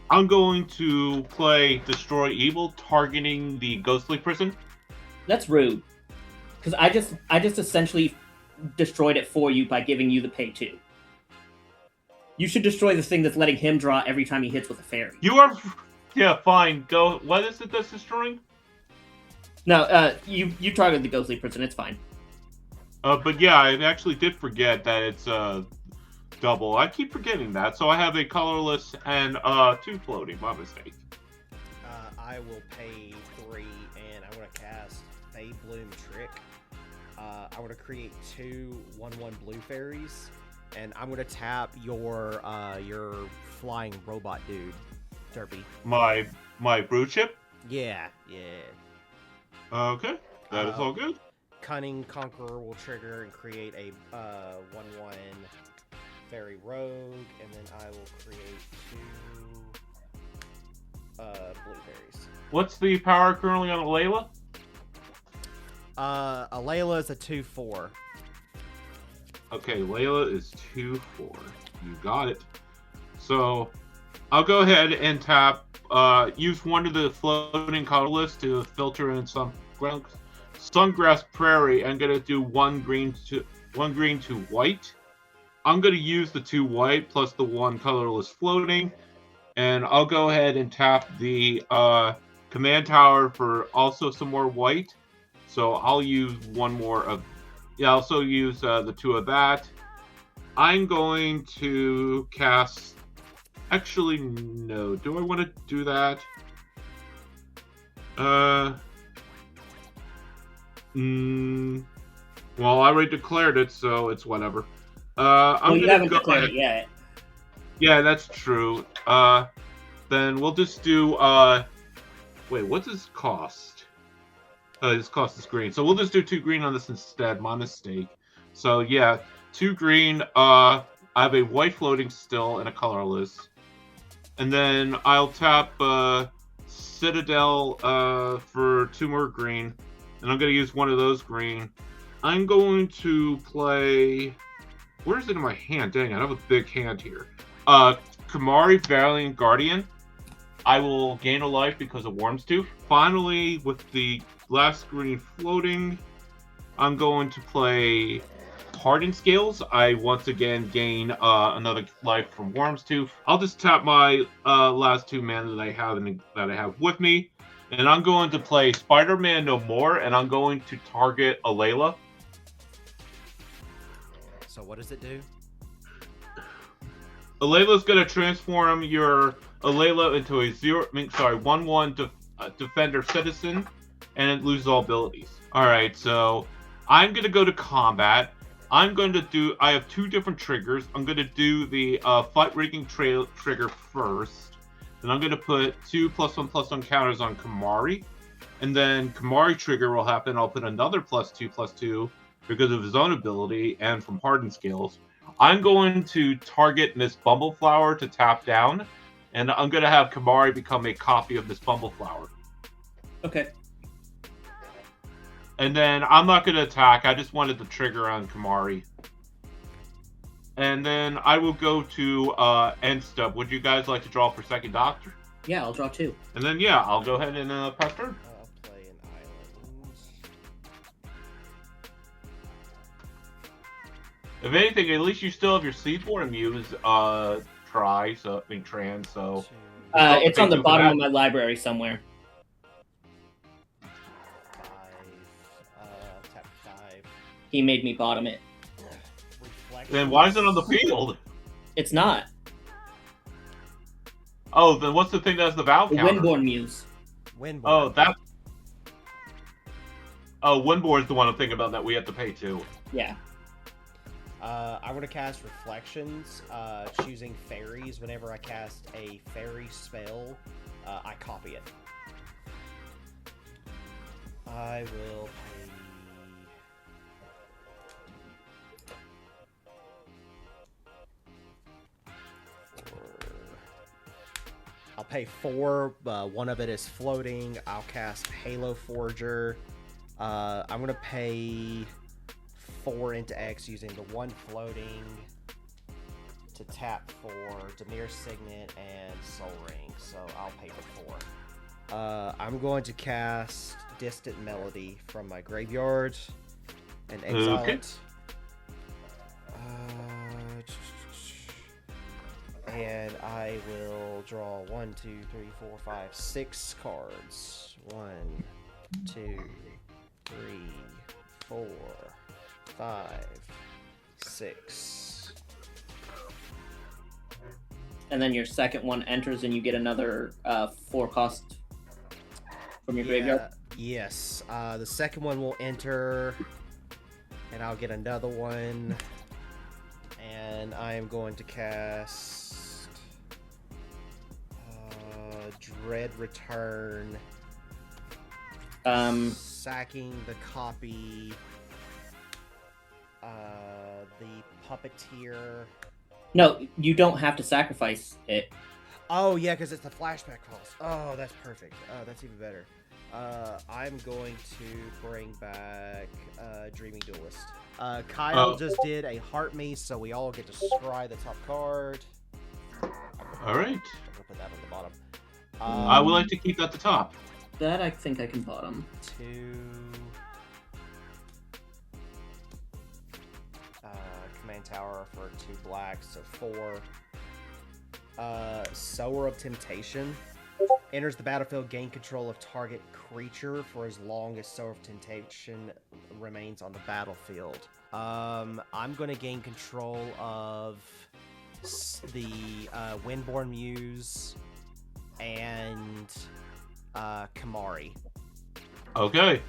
I'm going to play Destroy Evil, targeting the Ghostly Prison. That's rude. Because I just essentially destroyed it for you by giving you the pay 2. You should destroy the thing that's letting him draw every time he hits with a fairy. You are. Yeah, fine. Go. What is it that's destroying? No, you targeted the Ghostly Prison. It's fine. But yeah, I actually did forget that it's double. I keep forgetting that. So I have a colorless and 2 floating. My mistake. I will pay 3, and I'm going to cast Fade Bloom Trick. I'm going to create 2 1/1 blue fairies, and I'm going to tap your flying robot dude, Derpy. My brood chip. Yeah. Okay, that is all good. Cunning Conqueror will trigger and create a 1/1 fairy rogue, and then I will create 2 blue fairies. What's the power currently on Alayla? Alayla is a 2/4. Okay, Layla is 2/4. You got it. So I'll go ahead and tap. Use one of the floating colorless to filter in some Sungrass Prairie. I'm gonna do 1 green to white. I'm gonna use the 2 white plus the 1 colorless floating, and I'll go ahead and tap the command tower for also some more white. So I'll use 1 more of. Yeah, I'll also use the 2 of that. I'm going to cast. Actually, no. Do I want to do that? Well, I already declared it, so it's whatever. You haven't declared it yet. Yeah, that's true. Then we'll just do. Wait, what does this cost? This cost is green, so we'll just do 2 green on this instead. My mistake. So yeah, 2 green. I have a white floating still and a colorless, and then I'll tap Citadel for 2 more green, and I'm gonna use one of those green. I'm going to play Where is it in my hand? Dang, I have a big hand here. Kamari, Valiant Guardian. I will gain a life because of Worm's Tooth. Finally, with the last screen floating, I'm going to play Hardened Scales. I once again gain another life from Worm's Tooth. I'll just tap my last 2 mana that I have with me, and I'm going to play Spider-Man No More, and I'm going to target Alayla. So what does it do? Alayla's going to transform your Alayla into a 1/1 defender citizen, and it loses all abilities. Alright, so I'm going to go to combat. I have 2 different triggers. I'm going to do the fight rigging trigger first. Then I'm going to put 2 +1/+1 counters on Kamari. And then Kamari trigger will happen. I'll put another +2/+2 because of his own ability and from Hardened Scales. I'm going to target Miss Bumbleflower to tap down, and I'm going to have Kamari become a copy of Miss Bumbleflower. Okay. And then I'm not going to attack. I just wanted the trigger on Kamari. And then I will go to end step. Would you guys like to draw for second Doctor? Yeah, I'll draw 2. And then, yeah, I'll go ahead and pass turn. I'll play an island. If anything, at least you still have your Seaborn Muse trans, so... It's on the bottom of my library somewhere. 5. Tap 5. He made me bottom it. Reflection. Then why is it on the field? It's not. Oh, then what's the thing that has the Valve The counter? Windborn Muse. Windborn. Oh, that... Oh, Windborn is the one I'm thinking about that we have to pay to. Yeah. I'm going to cast Reflections, choosing fairies. Whenever I cast a fairy spell, I copy it. I will pay... I'll pay 4. One of it is floating. I'll cast Halo Forger. I'm going to pay 4 into X using the 1 floating to tap for Dimir Signet and Soul Ring, so I'll pay for 4. I'm going to cast Distant Melody from my graveyard and exile Okay. it. And I will draw 1, 2, 3, 4, 5, 6 cards. 1, 2, 3, 4, 5, 6. And then your second one enters and you get another 4 cost from your graveyard. Yes. The second one will enter, and I'll get another one. And I am going to cast Dread Return. Sacking the copy. The Puppeteer. No, you don't have to sacrifice it. Oh, yeah, because it's the flashback cost. Oh, that's perfect. That's even better. I'm going to bring back Dreaming Duelist. Kyle just did a Heart Mace, so we all get to scry the top card. Alright. We'll put that on the bottom. I would like to keep that at the top. That I think I can bottom. 2. Command Tower for 2 blacks, so 4. Sower of Temptation. Enters the battlefield, gain control of target creature for as long as Sower of Temptation remains on the battlefield. I'm going to gain control of the Windborn Muse and Kamari. Okay.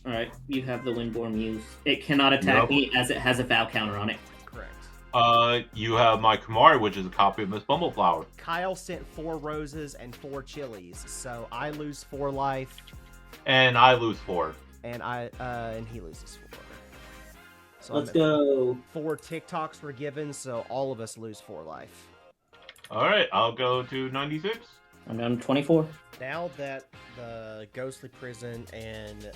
Alright, you have the Windborn Muse. It cannot attack me as it has a Vow counter on it. Correct. You have my Kamari, which is a copy of Miss Bumbleflower. Kyle sent 4 roses and 4 chilies, so I lose 4 life, And I lose 4. and he loses 4. So Let's I'm at go. 4 TikToks were given, so all of us lose 4 life. Alright, I'll go to 96. I'm down to 24. Now that the Ghostly Prison and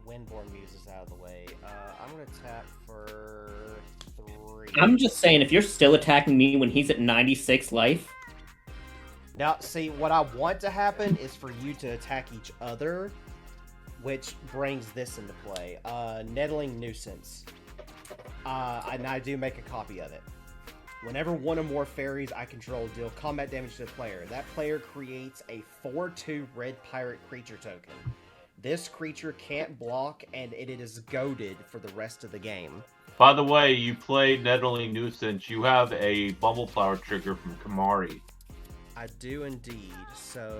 Windborn Muse is out of the way. I'm gonna tap for 3. I'm just saying, if you're still attacking me when he's at 96 life, Now, see, what I want to happen is for you to attack each other, which brings this into play. Nettling Nuisance. And I do make a copy of it. Whenever one or more fairies I control deal combat damage to the player, that player creates a 4/2 red pirate creature token. This creature can't block, and it is goaded for the rest of the game. By the way, you play Nettling Nuisance. You have a Bumbleflower trigger from Kamari. I do indeed. So,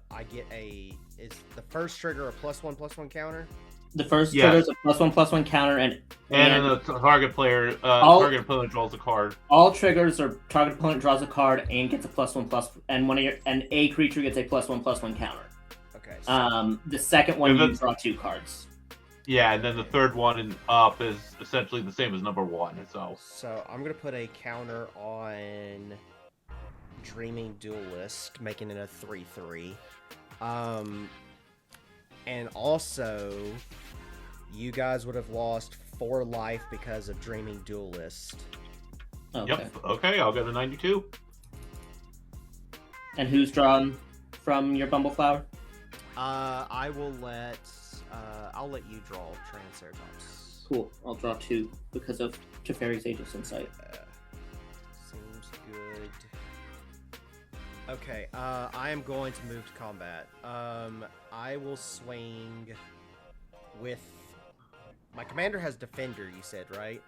I get is the first trigger a +1/+1 counter? the first Yeah. trigger is a +1/+1 counter, and And the target player, All- target opponent draws a card. all triggers are target opponent draws a card and gets a +1/+, and a creature gets a +1/+1 counter. Okay. So, The second one If you it's- draw 2 cards. Yeah, and then the third one and up is essentially the same as number 1. so I'm going to put a counter on Dreaming Duelist, making it a 3/3. And also, you guys would have lost 4 life because of Dreaming Duelist. Okay. Yep. Okay, I'll get a 92. And who's drawn from your Bumbleflower? I will let I'll let you draw Triceratops. Cool. I'll draw 2 because of Teferi's Aegis Insight. Seems good. Okay, I am going to move to combat. I will swing with my commander has Defender, you said, right?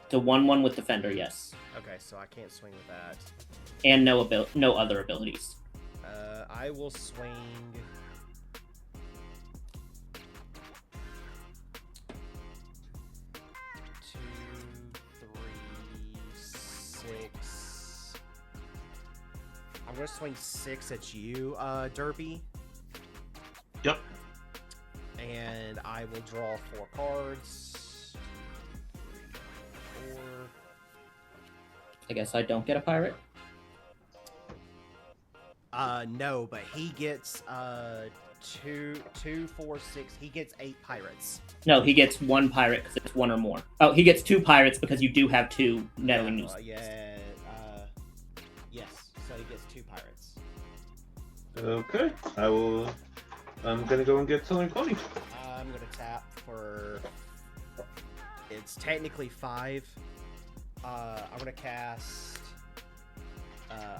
The 1/1 with Defender, yes. Okay, so I can't swing with that. And no other abilities. I will swing. 2, 3, 6. I'm gonna swing 6 at you, Derpy. Yep. And I will draw 4 cards. 3, 4. I guess I don't get a pirate. No, but he gets 2, 4, 6. He gets 8 pirates. No, he gets 1 pirate because it's 1 or more. Oh, he gets 2 pirates because you do have 2 Nettling Nuisance. Yeah. Yes. So he gets 2 pirates. Okay, I'm gonna go and get something funny. I'm gonna tap for. It's technically 5. I'm gonna cast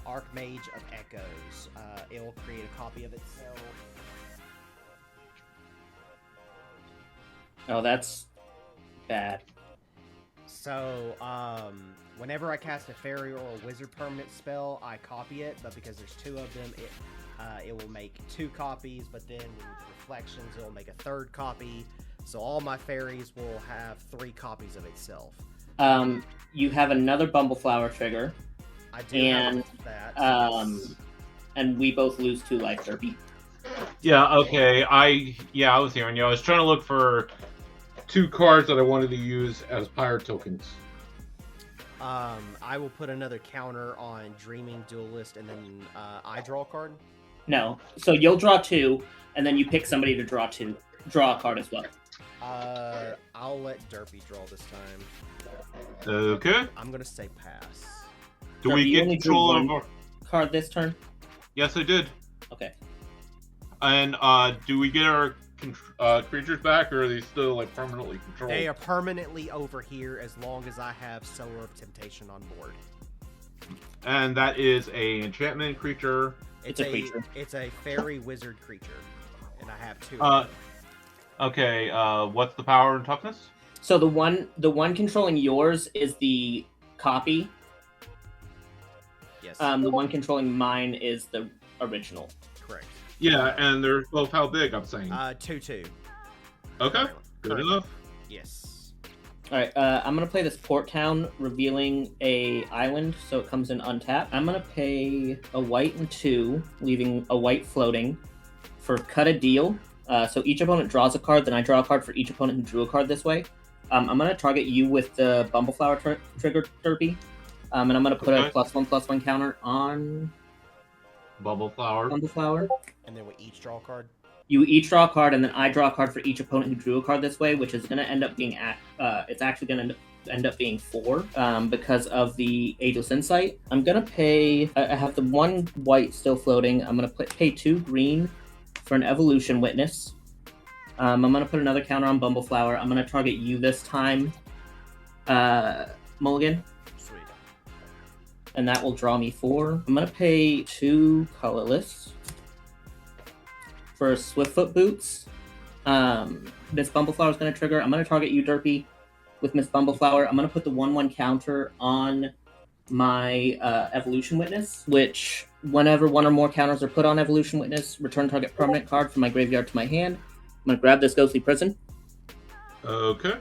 Archmage of Echoes. It will create a copy of itself. Oh, that's bad. So, whenever I cast a fairy or a wizard permanent spell, I copy it, but because there's 2 of them, it will make 2 copies, but then with reflections, it will make a 3rd copy. So all my fairies will have 3 copies of itself. You have another Bumbleflower trigger, I do And, have that. and we both lose 2 life, Derpy. Yeah, okay. I was hearing you. I was trying to look for 2 cards that I wanted to use as pirate tokens. I will put another counter on Dreaming Duelist, and then I draw a card. No. So you'll draw 2, and then you pick somebody to draw a card as well. I'll let Derpy draw this time. Okay. I'm gonna say pass. Do Derpy, we you get only drew control one. of our... Card this turn? Yes, I did. Okay. And do we get our creatures back, or are they still like permanently controlled? They are permanently over here as long as I have Sower of Temptation on board. And that is a enchantment creature. It's a creature. It's a fairy wizard creature, and I have 2. Okay. What's the power and toughness? So the one controlling yours is the copy. Yes, The one controlling mine is the original. correct. Yeah, and they're both how big? I'm saying. 2/2. Okay. Good Currently. enough. Yes. All right, I'm gonna play this Port Town, revealing a island, so it comes in untapped. I'm gonna pay a white and 2, leaving a white floating for cut a deal. So each opponent draws a card, then I draw a card for each opponent who drew a card this way. I'm gonna target you with the Bumbleflower trigger, Derpy, and I'm gonna put Okay. a +1/+1 counter on Bubble flower. Bumbleflower. And then we each draw a card. You each draw a card, and then I draw a card for each opponent who drew a card this way, which is going to end up being it's actually going to end up being 4 because of the Ageless Insight. I'm going to pay. I have the 1 white still floating. I'm going to pay 2 green for an Evolution Witness. I'm going to put another counter on Bumbleflower. I'm going to target you this time, Mulligan. Sweet. And that will draw me 4. I'm going to pay 2 colorless for Swiftfoot Boots. Miss Bumbleflower is going to trigger. I'm going to target you, Derpy, with Miss Bumbleflower. I'm going to put the 1/1 counter on my Evolution Witness, which whenever 1 or more counters are put on Evolution Witness, return target permanent card from my graveyard to my hand. I'm going to grab this Ghostly Prison. Okay.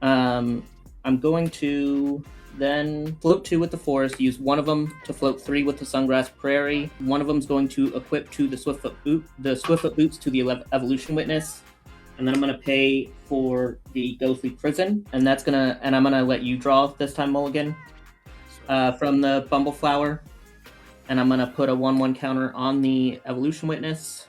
I'm going to then float 2 with the Forest, use 1 of them to float 3 with the Sungrass Prairie. 1 of them is going to equip to the Swiftfoot Boots to the Evolution Witness. And then I'm going to pay for the Ghostly Prison. And I'm going to let you draw this time, Mulligan, from the Bumbleflower. And I'm going to put a 1/1 counter on the Evolution Witness,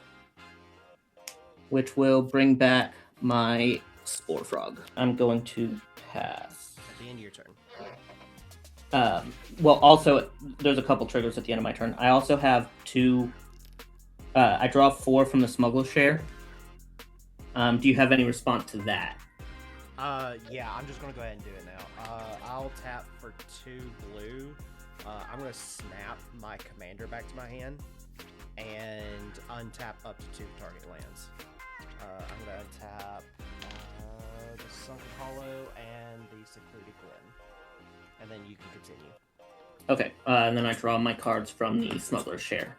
which will bring back my Spore Frog. I'm going to pass. At the end of your turn. Well, also, there's a couple triggers at the end of my turn. I also have 2... I draw 4 from the Smuggler's Share. Do you have any response to that? Yeah, I'm just gonna go ahead and do it now. I'll tap for 2 blue. I'm gonna snap my commander back to my hand and untap up to 2 target lands. I'm gonna untap the Sunken Hollow and the Secluded Glen, and then you can continue. Okay, and then I draw my cards from the Smuggler's Share.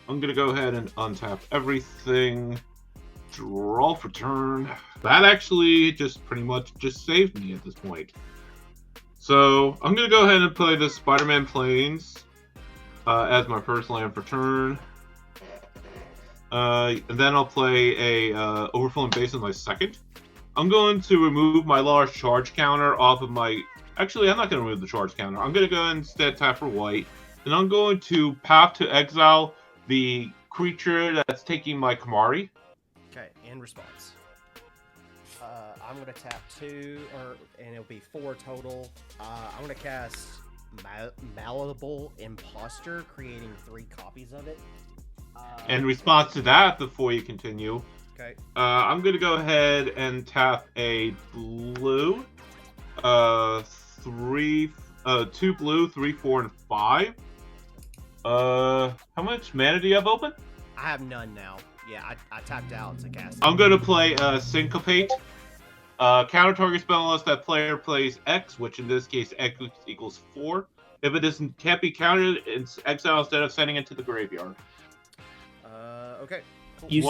I'm gonna go ahead and untap everything. Draw for turn. That actually just pretty much just saved me at this point. So I'm gonna go ahead and play the Spider-Man Plains as my first land for turn. And then I'll play a Overflowing Base as my second. I'm going to remove my large charge counter off of my... Actually, I'm not going to remove the charge counter. I'm going to go ahead and instead tap for white. And I'm going to Path to Exile the creature that's taking my Kamari. Okay, in response. I'm going to tap 2, and it'll be 4 total. I'm going to cast Malleable Imposter, creating 3 copies of it. In response to that, before you continue, okay. I'm going to go ahead and tap a blue. 2 blue, 3, 4, and 5. How much mana do you have open? I have none now. Yeah, I tapped out to cast it. I'm going to play Syncopate. Counter target spell unless that player plays X, which in this case X equals 4. If it can't be countered, it's exile instead of sending it to the graveyard. Okay. Cool. You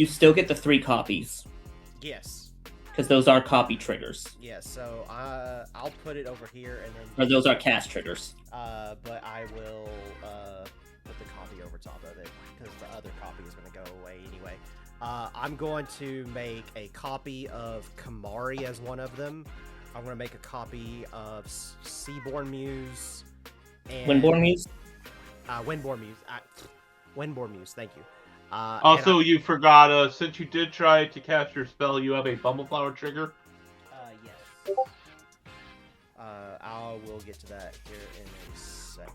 still get the 3 copies. Yes. Because those are copy triggers. Yeah, so I'll put it over here and then... Or those are cast triggers. But I will put the copy over top of it, because the other copy is going to go away anyway. I'm going to make a copy of Kamari as one of them. I'm going to make a copy of Seaborn Muse. And... Windborn Muse? Windborn Muse. Windborn Muse, thank you. Also, you forgot, since you did try to cast your spell, you have a Bumbleflower trigger. Yes. I will get to that here in a second.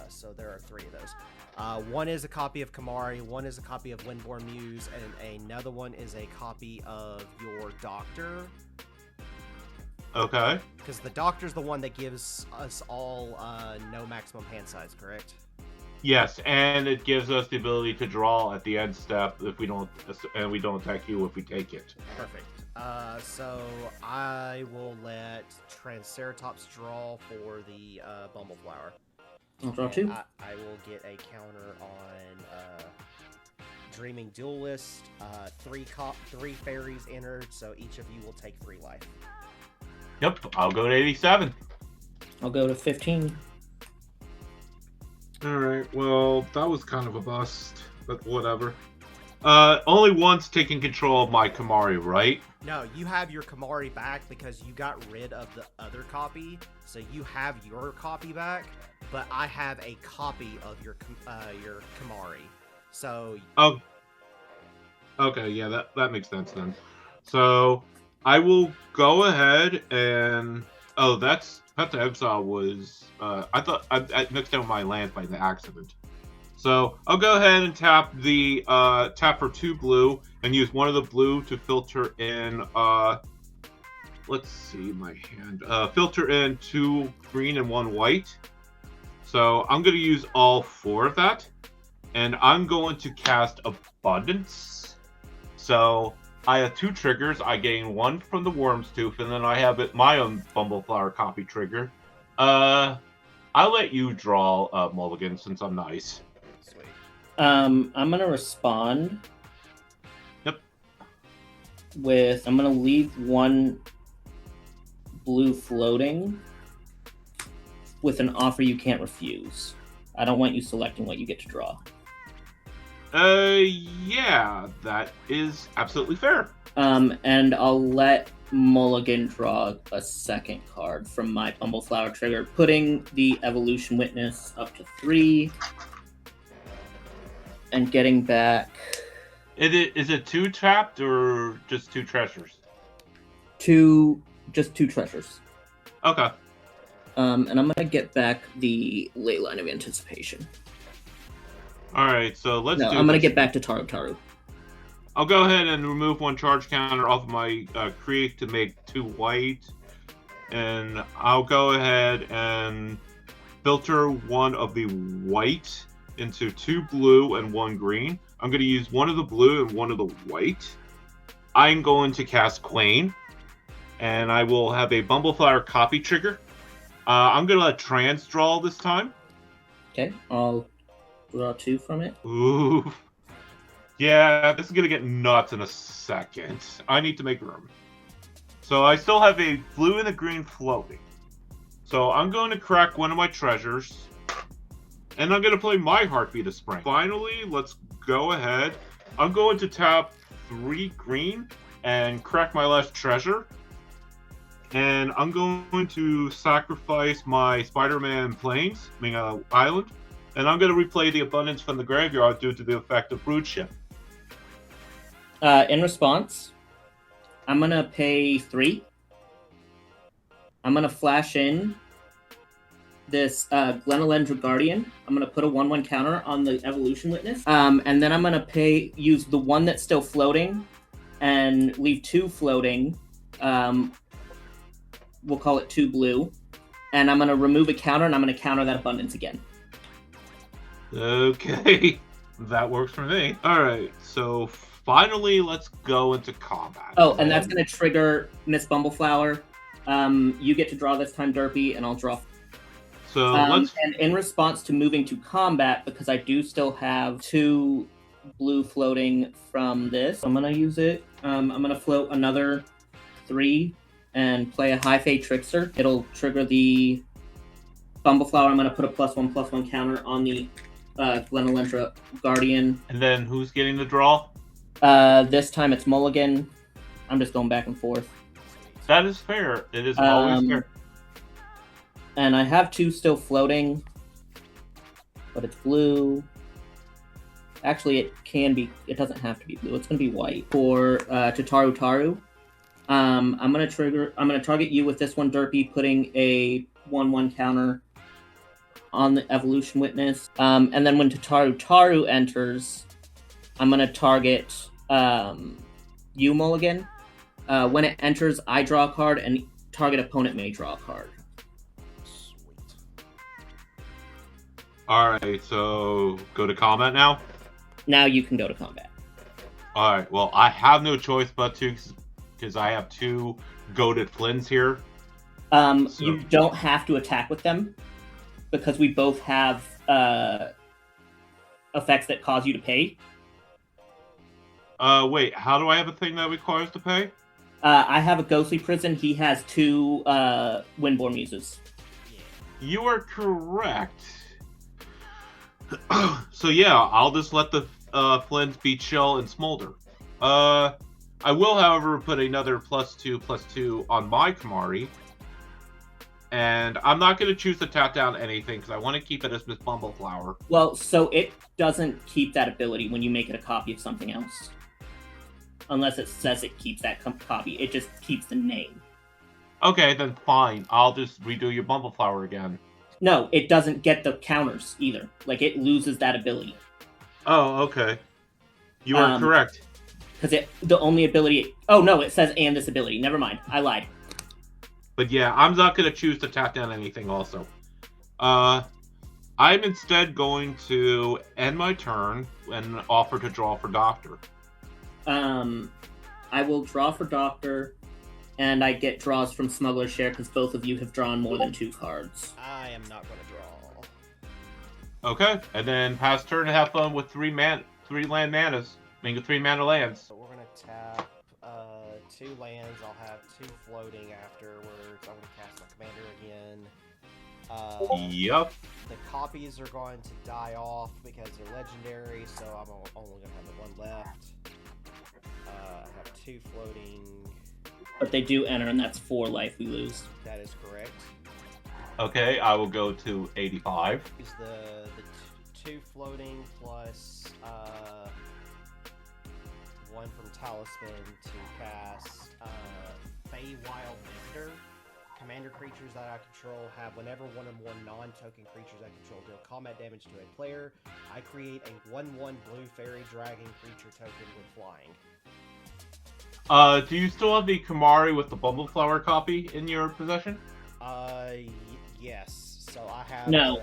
So there are 3 of those. One is a copy of Kamari, one is a copy of Windborn Muse, and another one is a copy of your Doctor. Okay. Because the Doctor's the one that gives us all no maximum hand size, correct? Yes, and it gives us the ability to draw at the end step if we don't, and we don't attack you if we take it. Perfect. So I will let Triceratops draw for the Bumbleflower. I'll draw 2. I will get a counter on Dreaming Duelist. 3 fairies entered, so each of you will take 3 life. Yep, I'll go to 87. I'll go to 15. Alright, well, that was kind of a bust, but whatever. Only one's taking control of my Kamari, right? No, you have your Kamari back because you got rid of the other copy, so you have your copy back. But I have a copy of your Kamari, so. Oh. Okay, yeah, that makes sense then. So I will go ahead and that's Path to Exile was I thought I mixed up my lands by the accident. So I'll go ahead and tap the tap for 2 blue and use one of the blue to filter in let's see my hand. Filter in 2 green and 1 white. So I'm gonna use all 4 of that. And I'm going to cast Abundance. So I have 2 triggers. I gain 1 from the Worm's Tooth, and then I have my own Bumbleflower copy trigger. I'll let you draw Mulligan since I'm nice. Sweet. I'm gonna respond. Yep. I'm gonna leave 1 blue floating with an offer you can't refuse. I don't want you selecting what you get to draw. Yeah, that is absolutely fair. And I'll let Mulligan draw a second card from my Bumbleflower trigger, putting the Evolution Witness up to 3, and getting back. Is it 2 tapped or just 2 treasures? Just 2 treasures. Okay. And I'm gonna get back the Leyline of Anticipation. All right, so let's. No, I'm gonna get back to Taru Taru. I'll go ahead and remove 1 charge counter off of my create to make 2 white, and I'll go ahead and filter 1 of the white into 2 blue and 1 green. I'm going to use 1 of the blue and 1 of the white. I'm going to cast Quain, and I will have a Bumbleflower copy trigger. I'm going to let Trans draw this time. Okay, I'll draw 2 from it. Ooh. Yeah, this is going to get nuts in a second. I need to make room. So I still have a blue and a green floating. So I'm going to crack 1 of my treasures. And I'm going to play my Heartbeat of Spring. Finally, let's go ahead. I'm going to tap 3 green and crack my last treasure. And I'm going to sacrifice my Spider-Man Plains, Island. And I'm going to replay the Abundance from the graveyard due to the effect of Broodship. In response, I'm going to pay 3. I'm going to flash in this Glenelendra Guardian. I'm going to put a 1/1 counter on the Evolution Witness. And then I'm going to use the 1 that's still floating and leave 2 floating. We'll call it 2 blue. And I'm going to remove a counter, and I'm going to counter that Abundance again. Okay, that works for me. All right, so finally, let's go into combat. Oh, and that's going to trigger Miss Bumbleflower. You get to draw this time, Derpy, and I'll draw. So let's. And in response to moving to combat, because I do still have 2 blue floating from this, I'm going to use it. I'm going to float another 3 and play a High Fate Trickster. It'll trigger the Bumbleflower. I'm going to put a +1/+1 counter on the Glenelendra Guardian. And then who's getting the draw? This time it's Mulligan. I'm just going back and forth. That is fair. It is always fair. And I have 2 still floating, but it's blue. Actually, it doesn't have to be blue. It's going to be white for Taru Taru. I'm going to target you with this one, Derpy, putting a 1/1 counter on the Evolution Witness. And then when Taru Taru enters, I'm going to target you, Mulligan. When it enters, I draw a card, and target opponent may draw a card. Sweet. Alright, so go to combat now? Now you can go to combat. Alright, well, I have no choice but to, because I have 2 goated Flynns here. You don't have to attack with them, because we both have effects that cause you to pay. Wait, how do I have a thing that requires to pay? I have a Ghostly Prison. He has 2 Windborn Muses. You are correct. So yeah, I'll just let the Flynn's Beach Shell and Smolder. I will, however, put another +2/+2 on my Kamari. And I'm not going to choose to tap down anything because I want to keep it as Miss Bumbleflower. Well, so it doesn't keep that ability when you make it a copy of something else. Unless it says it keeps that copy. It just keeps the name. Okay, then fine. I'll just redo your Bumbleflower again. No, it doesn't get the counters either. Like, it loses that ability. Oh, okay. You are correct. Because the only ability... Oh, no, it says and this ability. Never mind. I lied. But yeah, I'm not going to choose to tap down anything also. I'm instead going to end my turn and offer to draw for Doctor. I will draw for Doctor, and I get draws from Smuggler's Share because both of you have drawn more than 2 cards. I am not going to draw. Okay, and then pass turn and have fun with 3 land manas. I mean, 3 mana lands. So we're going to tap 2 lands. I'll have 2 floating afterwards. I'm going to cast my commander again. Yep. The copies are going to die off because they're legendary, so I'm only going to have the 1 left. I have 2 floating. But they do enter, and that's 4 life we lose. That is correct. Okay, I will go to 85. Use the 2 floating plus 1 from Talisman to cast Feywild Visitor. Commander creatures that I control have whenever one or more non-token creatures I control deal combat damage to a player, I create a 1/1 blue fairy dragon creature token with flying. Do you still have the Kamari with the Bumbleflower copy in your possession? Yes. So I have... No.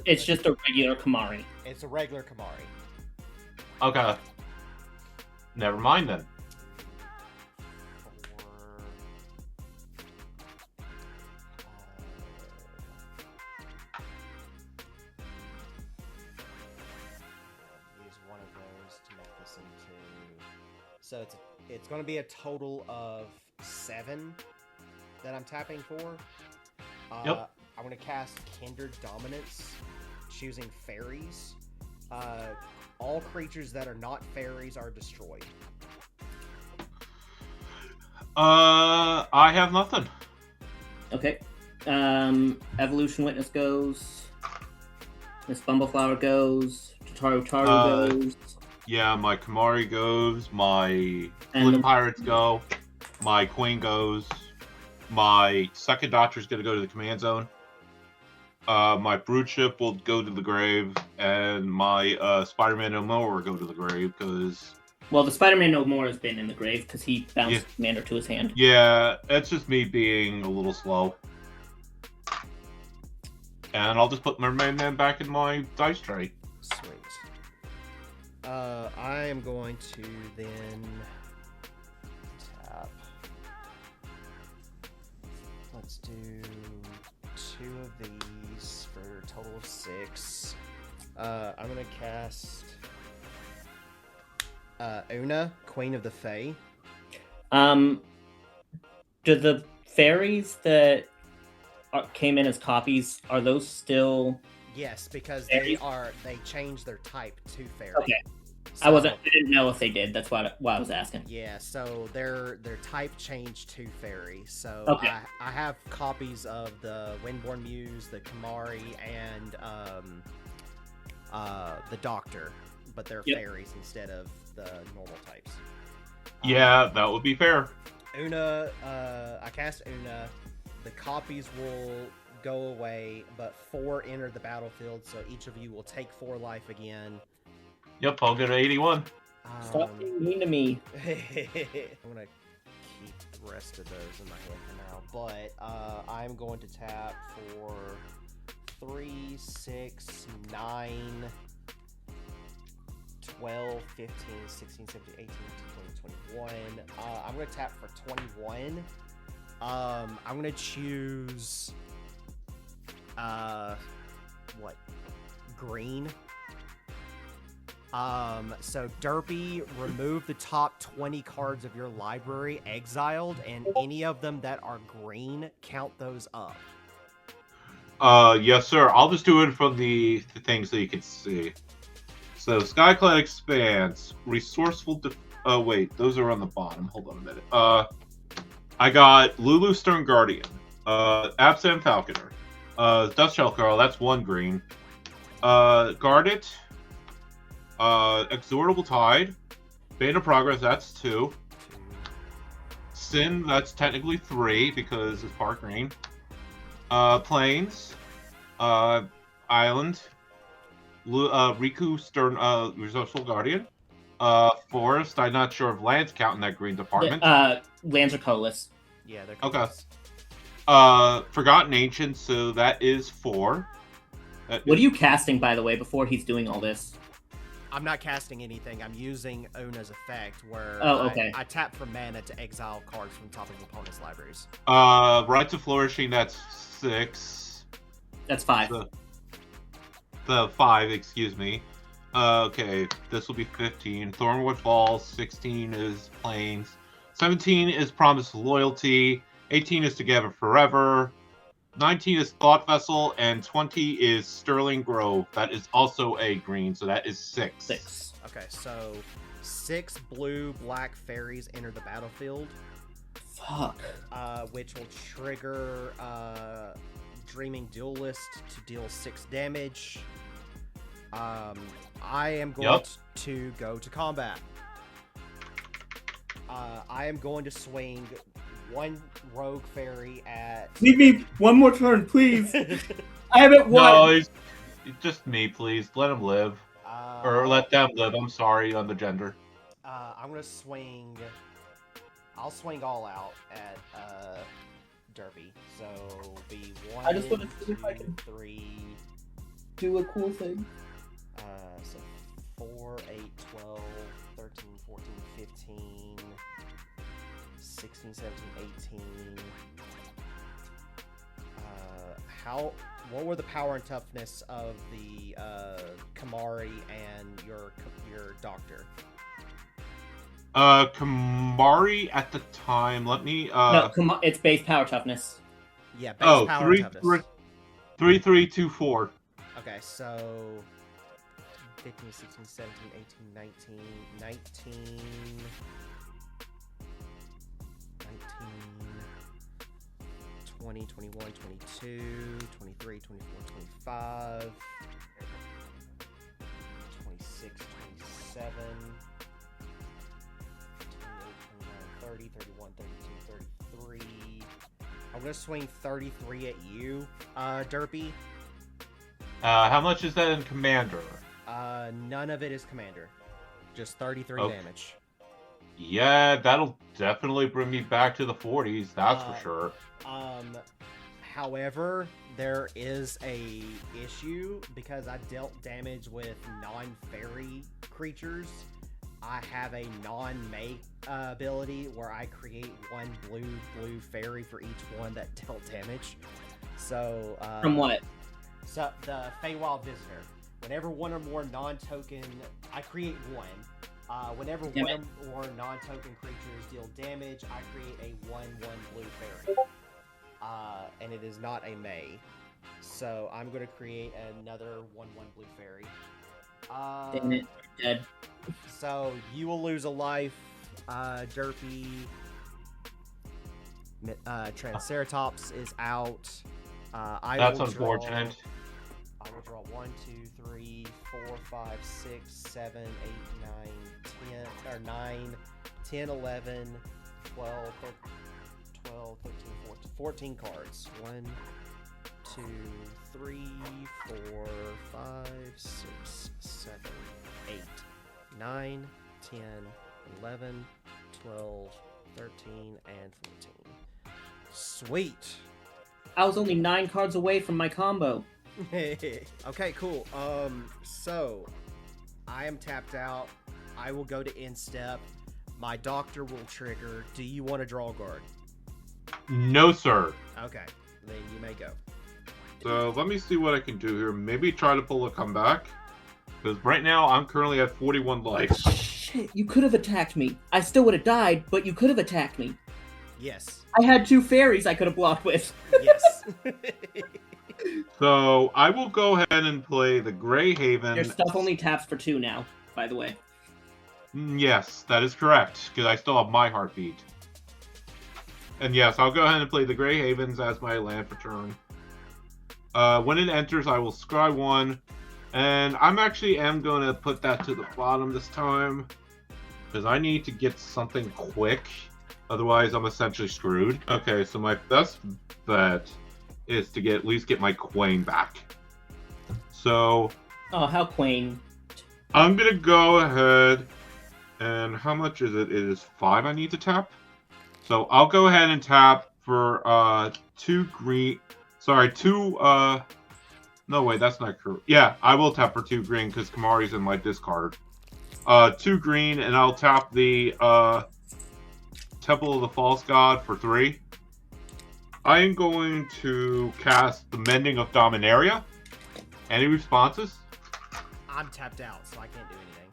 It's just a regular Kamari. It's a regular Kamari. Okay. Never mind then. Use one of those to make this into... So it's going to be a total of 7 that I'm tapping for. Yep. I'm going to cast Kindred Dominance, choosing fairies. All creatures that are not fairies are destroyed. I have nothing. Okay. Evolution Witness goes. Miss Bumbleflower goes. Tataru goes. Yeah, my Kamari goes, my And Flynn Pirates go, my Queen goes, my second Doctor's gonna go to the command zone, my Brood Ship will go to the grave, and my Spider-Man No More will go to the grave, because... Well, the Spider-Man No More has been in the grave, because he bounced Commander to his hand. Yeah, it's just me being a little slow. And I'll just put Mermaid Man back in my dice tray. Sweet. I am going to then tap. Let's do 2 of these for a total of 6. I'm gonna cast Una, Queen of the Fae. Do the fairies that came in as copies, are those still... Yes, because fairies? they changed their type to fairy. Okay. So, I didn't know if they did. That's why I was asking. Yeah, so their type changed to fairy. So Okay. I have copies of the Windborn Muse, the Kamari, and the Doctor, but they're fairies instead of the normal types. Yeah, that would be fair. Una, I cast Una. The copies will go away, but 4 enter the battlefield, so each of you will take 4 life again. Yep, I'll go to 81. Stop being mean to me. I'm gonna keep the rest of those in my hand for now, but I'm going to tap for 3, 6, 9, 12, 15, 16, 17, 18, 19, 20, 21. I'm gonna tap for 21. I'm gonna choose what? Green. So Derpy, remove the top 20 cards of your library exiled, and any of them that are green, count those up. Yes, sir. I'll just do it from the thing so you can see. So Skyclad Expanse, Resourceful. Oh wait, those are on the bottom. Hold on a minute. I got Lulu Stern Guardian, Absam Falconer, Dustshell Carl. That's 1 green. Guardit, Exorable Tide, Bane of Progress. That's 2. Sin. That's technically 3 because it's part green. Plains, Island, Riku Stern, Resourceful Guardian. Forest. I'm not sure if Land's counting that green department. Lands are colorless. Yeah, they're Okay. colorless. Forgotten Ancient, so that is 4. What are you casting, by the way, before he's doing all this? I'm not casting anything. I'm using Una's effect where Oh, okay. I tap for mana to exile cards from top of opponent's libraries. Rites of Flourishing, that's 6. That's 5. The 5, excuse me. Okay, this will be 15. Thornwood Falls, 16 is Plains. 17 is Promise of Loyalty. 18 is Together Forever. 19 is Thought Vessel, and 20 is Sterling Grove. That is also a green, so that is 6. 6. Okay, so 6 blue black fairies enter the battlefield, Fuck. which will trigger Dreaming Duelist to deal 6 damage. I am going to go to combat. I am going to swing 1 rogue fairy at. Leave me one more turn, please. I haven't won. No, it's just me, please. Let him live. Or let them live. I'm sorry on the gender. I'm gonna swing. I'll swing all out at Derpy. So be 1. I just wanna see if I 2, can- 3. Do a cool thing. So 4, 8, 12, 13, 14, 15, 16, 17, 18. What were the power and toughness of the Kamari and your doctor? Kamari at the time, let me No, come on. It's base power toughness. Yeah, base power and toughness. 3, 3, 2, 4. Okay, so 15, 16, 17, 18, 19, 20, 21, 22, 23, 24, 25, 26, 27, 28, 29, 30, 31, 32, 33. I'm going to swing 33 at you, Derpy. How much is that in Commander? None of it is Commander. Just 33 Okay. damage. Yeah, that'll definitely bring me back to the 40s, that's for sure. However, there is a issue because I dealt damage with non-fairy creatures. I have a non-make ability where I create 1 blue fairy for each one that dealt damage. So From what? So the Feywild Visitor. Whenever 1 or more non-token, I create 1. Whenever Damn 1 it. or more non-token creatures deal damage, I create a 1/1 blue fairy. And it is not a May. So I'm going to create another 1/1 blue fairy. Damn it. You're dead. So you will lose a life, Derpy. Triceratops is out. That's unfortunate. I will draw 1, 2, 3, 4, 5, 6, 7, 8, 9, 10, or 9, 10, 11, 12, 13, 14 cards. 1, 2, 3, 4, 5, 6, 7, 8, 9, 10, 11, 12, 13, and 14. Sweet. I was only 9 cards away from my combo. Okay, cool. So I am tapped out. I will go to end step. My doctor will trigger. Do you want to draw a guard? No, sir. Okay, then you may go. So let me see what I can do here. Maybe try to pull a comeback. Because right now I'm currently at 41 life. Shit, you could have attacked me. I still would have died, but you could have attacked me. Yes. I had 2 fairies I could have blocked with. Yes. So I will go ahead and play the Grey Haven. Your stuff only taps for 2 now, by the way. Yes, that is correct, because I still have my heartbeat. And yes, I'll go ahead and play the Grey Havens as my land for turn. When it enters, I will scry 1. And I'm actually going to put that to the bottom this time, because I need to get something quick. Otherwise, I'm essentially screwed. Okay, so my best bet is to at least get my Quain back. So Oh, how quaint. I'm gonna go ahead and how much is it? It is 5 I need to tap. So I'll go ahead and tap for 2 green. Sorry, 2 no wait, that's not true. Yeah, I will tap for 2 green because Kamari's in my discard. 2 green, and I'll tap the Temple of the False God for 3. I am going to cast the Mending of Dominaria. Any responses? I'm tapped out, so I can't do anything.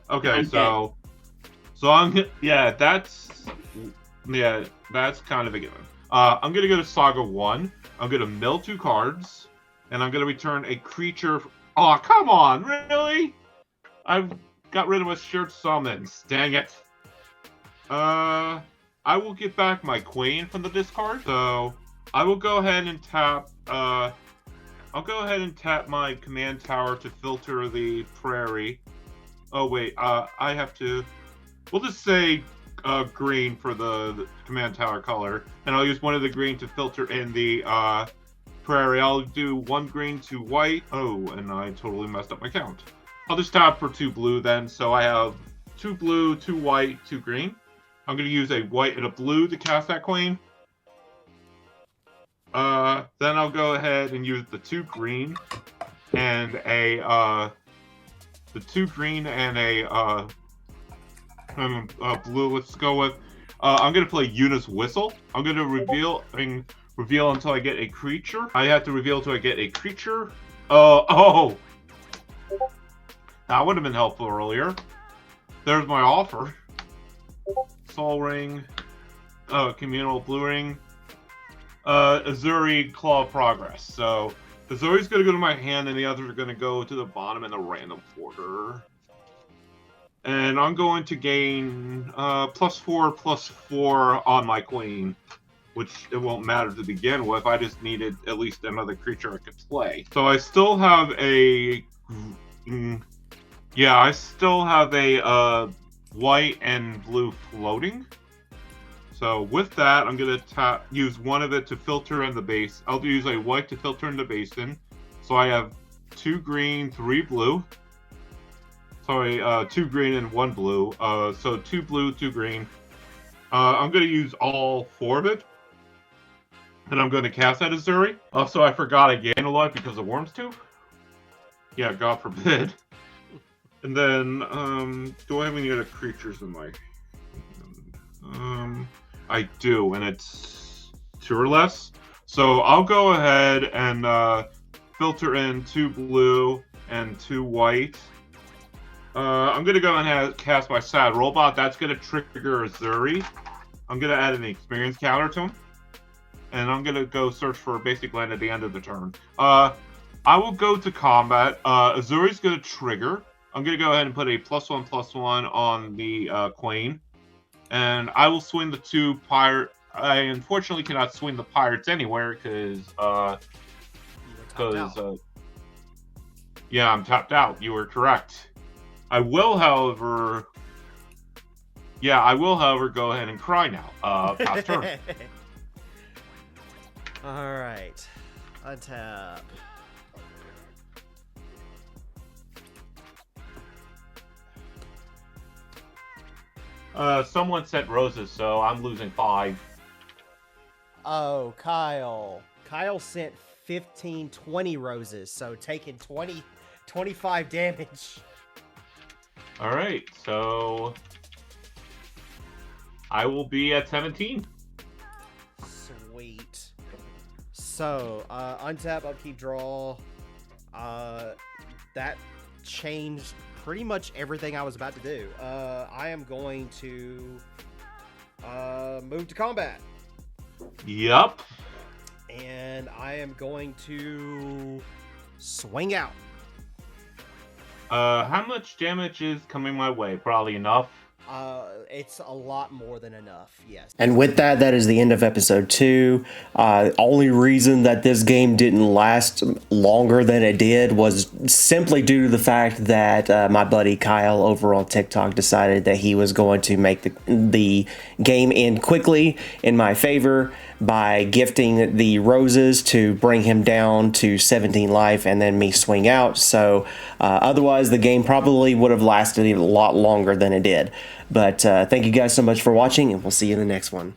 Okay, I'm so I'm that's kind of a given. I'm gonna go to Saga 1. I'm gonna mill 2 cards, and I'm gonna return a creature. Oh, come on, really? I've got rid of my shared summons. Dang it. I will get back my Quain from the discard. So I will go ahead and tap. I'll go ahead and tap my command tower to filter the prairie. Oh wait, I have to. We'll just say green for the command tower color, and I'll use one of the green to filter in the prairie. I'll do 1 green, 2 white. Oh, and I totally messed up my count. I'll just tap for 2 blue then. So I have 2 blue, 2 white, 2 green. I'm going to use a white and a blue to cast that Quain. Then I'll go ahead and use the 2 green and a blue. Let's go with. I'm going to play Yuna's Whistle. I'm going to reveal until I get a creature. I have to reveal until I get a creature. Oh, that would have been helpful earlier. There's my offer. Soul Ring, Communal Blue Ring, Azuri Claw of Progress. So Azuri's going to go to my hand, and the others are going to go to the bottom in a random order. And I'm going to gain +4/+4 on my Queen, which it won't matter to begin with. I just needed at least another creature I could play. So I still have a white and blue floating. So with that, I'm going to use one of it to filter in the base. I'll use a white to filter in the basin. So I have 2 green, 3 blue. Sorry, 2 green and 1 blue. So 2 blue, 2 green. I'm going to use all 4 of it. And I'm going to cast that Azuri. Also, I forgot I gained a life because of Worm's Tooth. Yeah, God forbid. And then, do I have any other creatures in my I do, and it's 2 or less. So I'll go ahead and filter in 2 blue and 2 white. I'm going to go and cast my Sad Robot. That's going to trigger Azuri. I'm going to add an experience counter to him. And I'm going to go search for a basic land at the end of the turn. I will go to combat. Azuri's going to trigger. I'm going to go ahead and put a +1/+1 on the Quain. And I will swing the 2 pirate. I unfortunately cannot swing the pirates anywhere because yeah, I'm tapped out. You were correct. I will, however, go ahead and cry now. Pass turn. All right, untap. Someone sent roses, so I'm losing 5. Oh, Kyle. Kyle sent 20 roses, so taking 25 damage. All right, so I will be at 17. Sweet. So, untap, upkeep, draw. That changed pretty much everything I was about to do. I am going to move to combat. Yup. And and I am going to swing out. How much damage is coming my way? Probably enough. It's a lot more than enough, yes. And with that, that is the end of episode 2. Only reason that this game didn't last longer than it did was simply due to the fact that my buddy Kyle over on TikTok decided that he was going to make the game end quickly in my favor by gifting the roses to bring him down to 17 life and then me swing out. So otherwise the game probably would have lasted a lot longer than it did. But thank you guys so much for watching, and we'll see you in the next one.